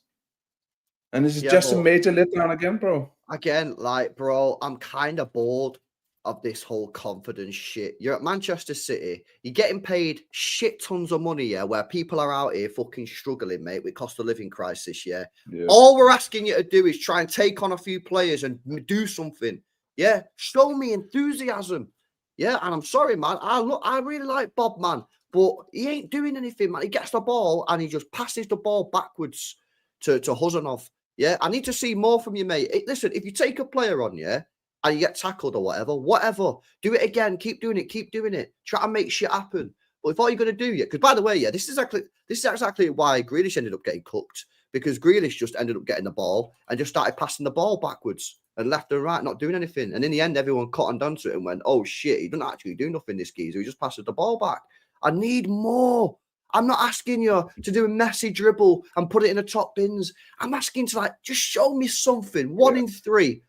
and this is just a major letdown again, bro. Again, like, bro, I'm kind of bored of this whole confidence shit. You're at Manchester City, you're getting paid shit tons of money, yeah, where people are out here fucking struggling, mate, with cost of living crisis, yeah. All we're asking you to do is try and take on a few players and do something, yeah. Show me enthusiasm, yeah. And I'm sorry, man, I really like Bob, man, but he ain't doing anything, man. He gets the ball and he just passes the ball backwards to Huzanov. Yeah, I need to see more from you, mate. Listen, if you take a player on, yeah, and you get tackled or whatever, do it again. Keep doing it. Try to make shit happen. But if all you're going to do, yeah, because by the way, yeah, this is exactly why Grealish ended up getting cooked, because Grealish just ended up getting the ball and just started passing the ball backwards and left and right, not doing anything. And in the end, everyone cottoned onto it and went, oh shit, he doesn't actually do nothing, this geezer. He just passes the ball back. I need more. I'm not asking you to do a messy dribble and put it in the top bins. I'm asking to, like, just show me something. One in three,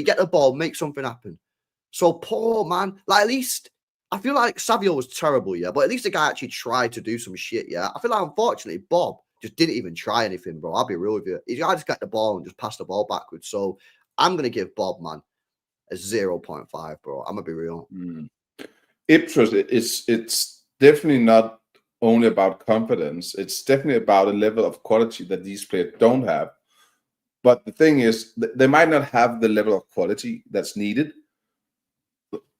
get the ball, make something happen. So poor, man. Like, at least, I feel like Savio was terrible, yeah, but at least the guy actually tried to do some shit, yeah. I feel like, unfortunately, Bob just didn't even try anything, bro. I'll be real with you. He just got the ball and just passed the ball backwards. So I'm going to give Bob, man, a 0.5, bro. I'm going to be real. Ipsos, it's definitely not only about confidence. It's definitely about a level of quality that these players don't have. But the thing is, they might not have the level of quality that's needed.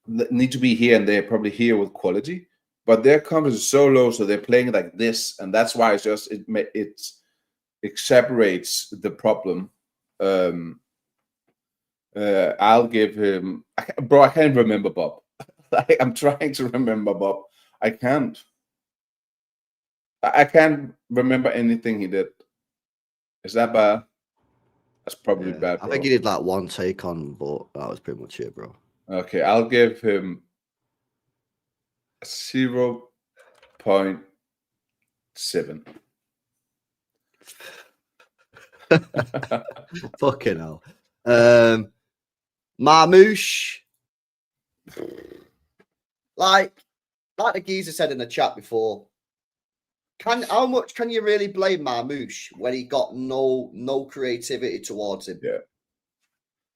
They need to be here and there, probably here with quality. But their confidence is so low, so they're playing like this, and that's why it's just it separates the problem. I'll give him, bro. I can't remember Bob. I'm trying to remember Bob. I can't remember anything he did. Is that bad? That's probably bad, bro. I think he did like one take on, but that was pretty much it, bro. Okay, I'll give him 0.7. Fucking hell. Marmouche. Like the geezer said in the chat before, how much can you really blame Marmouche when he got no creativity towards him? Yeah.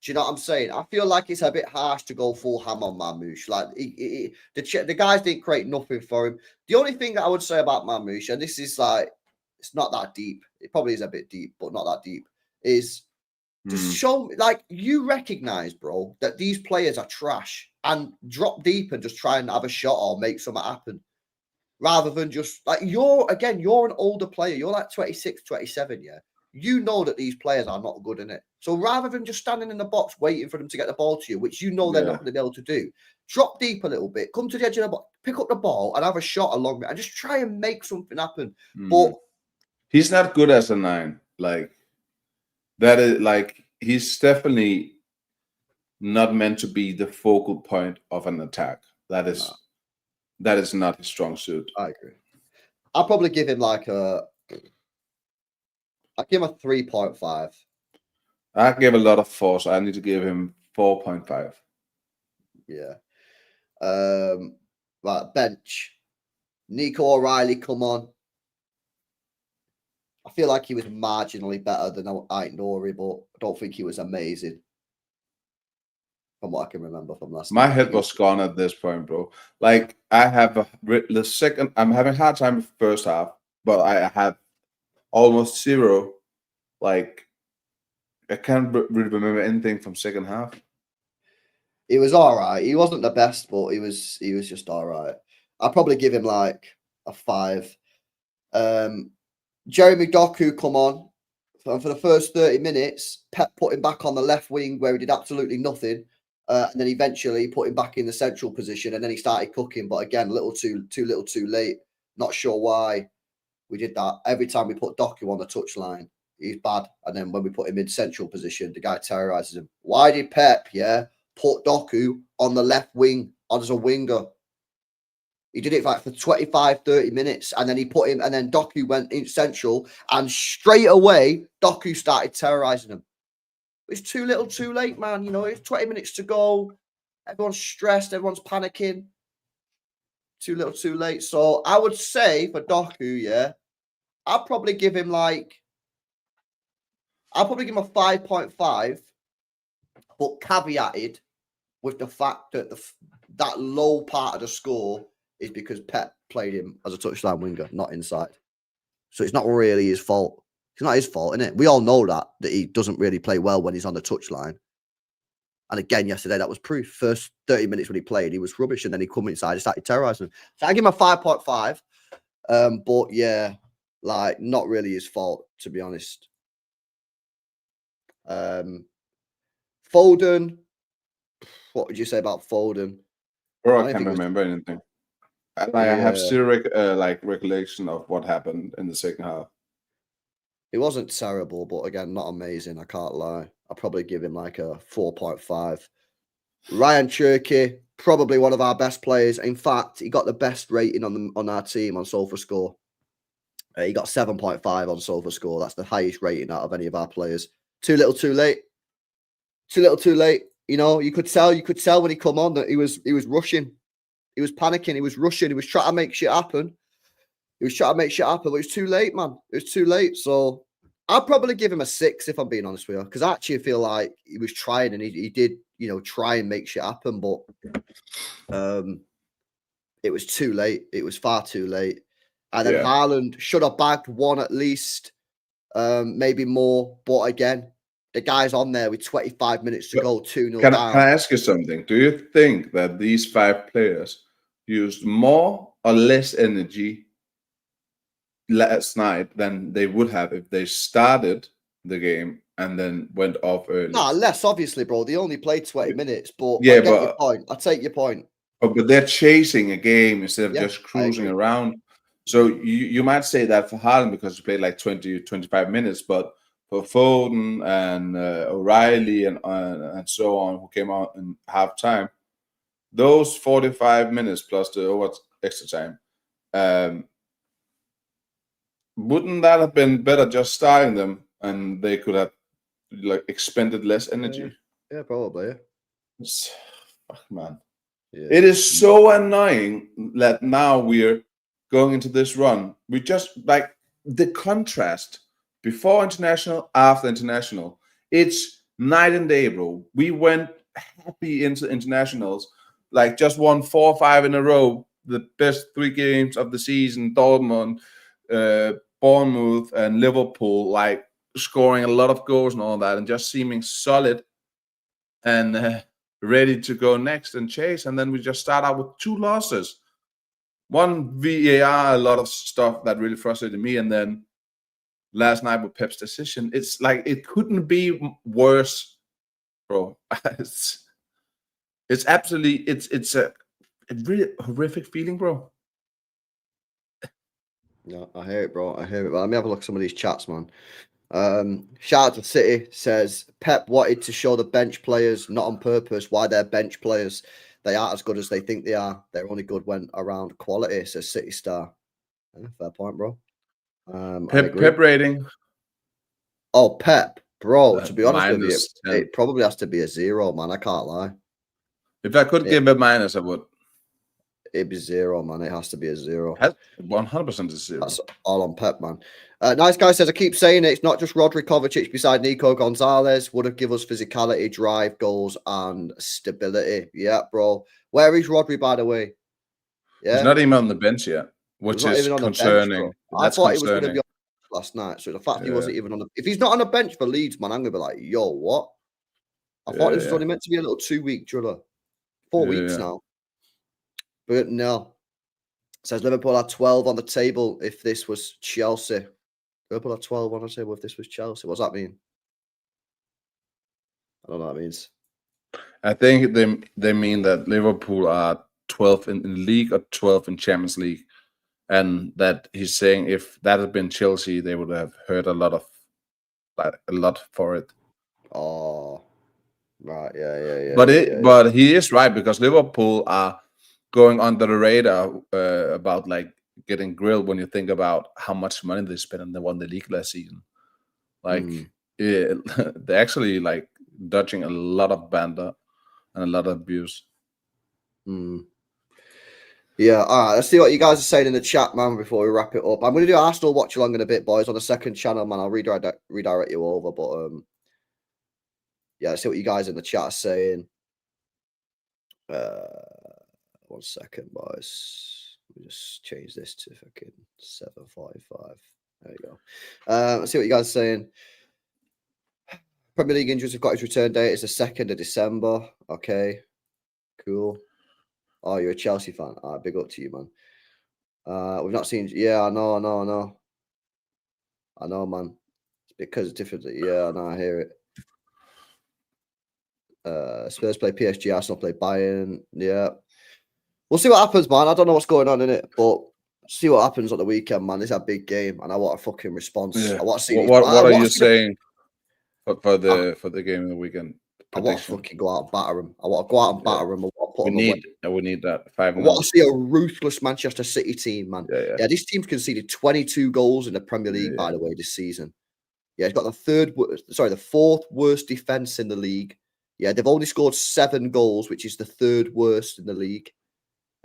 Do you know what I'm saying? I feel like it's a bit harsh to go full ham on Marmouche. Like the guys didn't create nothing for him. The only thing that I would say about Marmouche, and this is like, it's not that deep. It probably is a bit deep, but not that deep. Is just show me, like, you recognize, bro, that these players are trash, and drop deep and just try and have a shot or make something happen. Rather than just, like, you're an older player. You're like 26, 27, yeah? You know that these players are not good in it. So rather than just standing in the box waiting for them to get the ball to you, which you know they're not going to be able to do, drop deep a little bit, come to the edge of the box, pick up the ball and have a shot along it and just try and make something happen. But he's not good as a 9. Like, that is, like, he's definitely not meant to be the focal point of an attack. That is not his strong suit. I agree. I'll probably give him like I'll give him a 3.5. I gave a lot of 4, so I need to give him 4.5. Yeah. Right, bench. Nico O'Reilly, come on. I feel like he was marginally better than Aït-Nouri, but I don't think he was amazing. From what I can remember from last night. My head was gone at this point, bro. Like, I have the second, I'm having a hard time with the first half, but I have almost 0. Like, I can't really remember anything from second half. He was all right. He wasn't the best, but he was just all right. I'll probably give him like a 5. Jeremy Doku, come on. For the first 30 minutes, Pep put him back on the left wing where he did absolutely nothing. And then eventually put him back in the central position, and then he started cooking. But again, too little too late. Not sure why we did that. Every time we put Doku on the touchline, he's bad. And then when we put him in central position, the guy terrorizes him. Why did Pep, put Doku on the left wing as a winger? He did it like for 25, 30 minutes. And then he put him, and then Doku went in central. And straight away, Doku started terrorizing him. It's too little, too late, man. You know, it's 20 minutes to go. Everyone's stressed. Everyone's panicking. Too little, too late. So I would say for Doku, I'll probably give him a 5.5, but caveated with the fact that that low part of the score is because Pep played him as a touchline winger, not inside. So it's not really his fault. It's not his fault, isn't it? We all know that he doesn't really play well when he's on the touchline. And again, yesterday, that was proof. First 30 minutes when he played, he was rubbish. And then he come inside and started terrorizing him. So I give him a 5.5. But yeah, like, not really his fault, to be honest. Foden. What would you say about Foden? Bro, I can't remember anything. I have zero recollection of what happened in the second half. It wasn't terrible, but again, not amazing. I can't lie. I'll probably give him like a 4.5. Ryan Cherky, probably one of our best players. In fact, he got the best rating on our team on SofaScore. He got 7.5 on SofaScore. That's the highest rating out of any of our players. Too little, too late. Too little, too late. You know, you could tell when he come on that he was rushing. He was panicking. He was rushing. He was trying to make shit happen. But it's too late, man. It was too late. So I'll probably give him a 6 if I'm being honest with you, because I actually feel like he was trying and he did, try and make shit happen, but it was too late. It was far too late. And then Haaland should have bagged one at least, maybe more. But again, the guy's on there with 25 minutes to go, 2-0 down. Can I ask you something? Do you think that these 5 players used more or less energy last night than they would have if they started the game and then went off early? Nah, less obviously, bro. They only played 20 minutes, but I get your point. I take your point. But they're chasing a game instead of just cruising around. So you might say that for Haaland because he played like 20, 25 minutes, but for Foden and O'Reilly and so on, who came out in halftime, those 45 minutes plus the extra time, wouldn't that have been better just starting them and they could have expended less energy? Yeah, probably. Fuck, man. Yeah. It is so annoying that now we're going into this run. We just the contrast before international, after international. It's night and day, bro. We went happy into internationals, just won 4 or 5 in a row. The best 3 games of the season. Dortmund, Bournemouth and Liverpool, scoring a lot of goals and all that, and just seeming solid and ready to go next and chase. And then we just start out with 2 losses. 1 VAR, a lot of stuff that really frustrated me, and then last night with Pep's decision, it's it couldn't be worse, bro. It's absolutely it's a really horrific feeling, bro. No, I hear it, bro. I hear it. But let me have a look at some of these chats, man. Shout out to City says Pep wanted to show the bench players, not on purpose, why they're bench players. They aren't as good as they think they are. They're only good when around quality, says City Star. Yeah, fair point, bro. Pep rating. Oh, Pep, bro. To be honest with you, it probably has to be a 0, man. I can't lie. If I could give a minus, I would. It'd be 0, man. It has to be a 0. 100% a 0. That's all on Pep, man. Nice guy says, I keep saying it. It's not just Rodri Kovacic beside Nico Gonzalez. Would have given us physicality, drive, goals, and stability. Yeah, bro. Where is Rodri, by the way? Yeah, he's not even on the bench yet, which is concerning. I thought he was going to be on the bench last night. So the fact he wasn't even on the... If he's not on the bench for Leeds, man, I'm going to be like, yo, what? I thought it was only meant to be a little 2-week driller. 4 weeks now. But no. It says Liverpool are 12 on the table if this was Chelsea. Liverpool are 12 on the table if this was Chelsea. What does that mean? I don't know what that means. I think they mean that Liverpool are 12 in the league or 12 in Champions League. and that he's saying if that had been Chelsea, they would have heard a lot for it. Oh, right, yeah. But he is right, because Liverpool are going under the radar about like getting grilled when you think about how much money they spent and they won the league last season. Like they're actually like dodging a lot of banter and a lot of abuse. Yeah, all right. Let's see what you guys are saying in the chat, man, before we wrap it up. I'm going to do Arsenal watch along in a bit, boys, on the second channel, man. I'll redirect you over, but yeah, let's see what you guys in the chat are saying. 1 second, boys. Let me just change this to fucking 7:45. There you go. Let's see what you guys are saying. Premier League injuries have got his return date. It's the 2nd of December. Okay, cool. Oh, you're a Chelsea fan. All right, big up to you, man. We've not seen. Yeah, I know, man. It's because it's different. Yeah, I know. I hear it. Spurs play PSG. Arsenal play Bayern. Yeah, we'll see what happens, man. I don't know what's going on in it, but see what happens on the weekend, man. It's a big game, and I want a fucking response. Yeah. I want to see. What are you saying for the game of the weekend? I want to fucking go out and batter them. I want to go out and batter them. We need that 5-0. I want to see a ruthless Manchester City team, man. Yeah, this team's conceded 22 goals in the Premier League, by the way, this season. Yeah, it's got the 4th worst defense in the league. Yeah, they've only scored 7 goals, which is the 3rd worst in the league.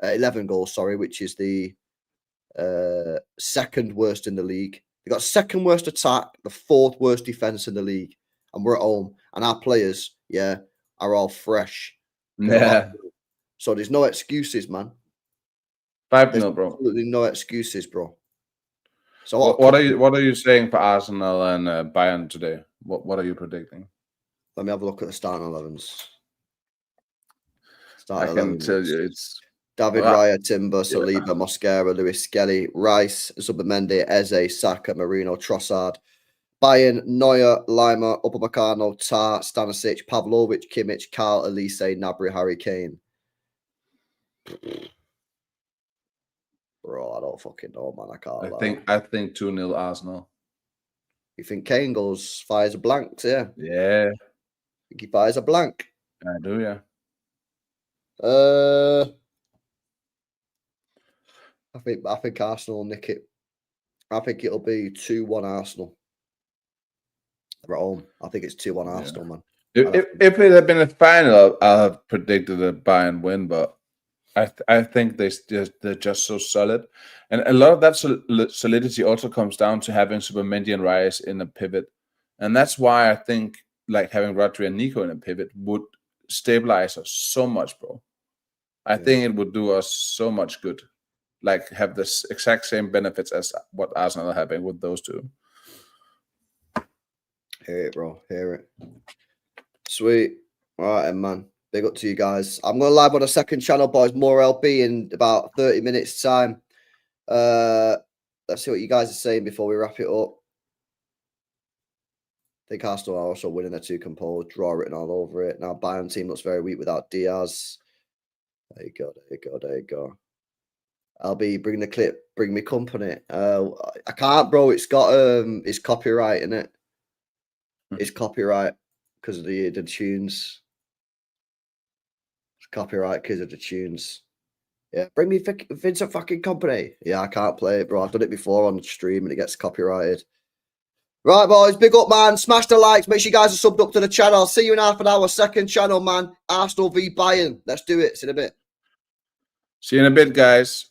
11 goals, sorry, which is the 2nd worst in the league. They've got 2nd worst attack, the 4th worst defense in the league, and we're at home. And our players, are all fresh. Yeah. So there's no excuses, man. 5-0, bro. Absolutely no excuses, bro. So what are you saying for Arsenal and Bayern today? What are you predicting? Let me have a look at the starting 11s. I can tell you it's David Raya, Timber, Saliba, Mosquera, Luis Skelly, Rice, Zubimendi, Eze, Saka, Marino, Trossard. Bayern, Neuer, Lima, Upamecano, Tar, Stanisic, Pavlovic, Kimmich, Karl, Elise, Gnabry, Harry Kane. Bro, I don't fucking know, man. I can't. I think 2-0 Arsenal. You think Kane fires a blank? Yeah. Yeah. I think he fires a blank. I do, yeah. I think Arsenal will nick it. I think it'll be 2-1 Arsenal. They're at home. I think it's 2-1 Arsenal, man. If it had been a final, I'll have predicted a Bayern win, but I think they're just so solid, and a lot of that solidity also comes down to having Zubimendi and Rice in a pivot, and that's why I think like having Rodri and Nico in a pivot would stabilize us so much, bro. I think it would do us so much good, like have the exact same benefits as what Arsenal are having with those two. Hear it, bro. Hear it. Sweet. All right, man. Big up to you guys. I'm going to live on a second channel, boys. More LB in about 30 minutes' time. Let's see what you guys are saying before we wrap it up. I think Arsenal are also winning. They're too composed. Draw written all over it. Now, Bayern team looks very weak without Diaz. There you go. LB, bring the clip. Bring me company. I can't, bro. It's got it's copyright in it. It's copyright because of the tunes. It's copyright because of the tunes. Yeah, bring me Vincent fucking company. Yeah, I can't play it, bro. I've done it before on stream and it gets copyrighted. Right, boys, big up, man. Smash the likes. Make sure you guys are subbed up to the channel. I'll see you in half an hour. Second channel, man. Arsenal v Bayern. Let's do it. See you in a bit. See you in a bit, guys.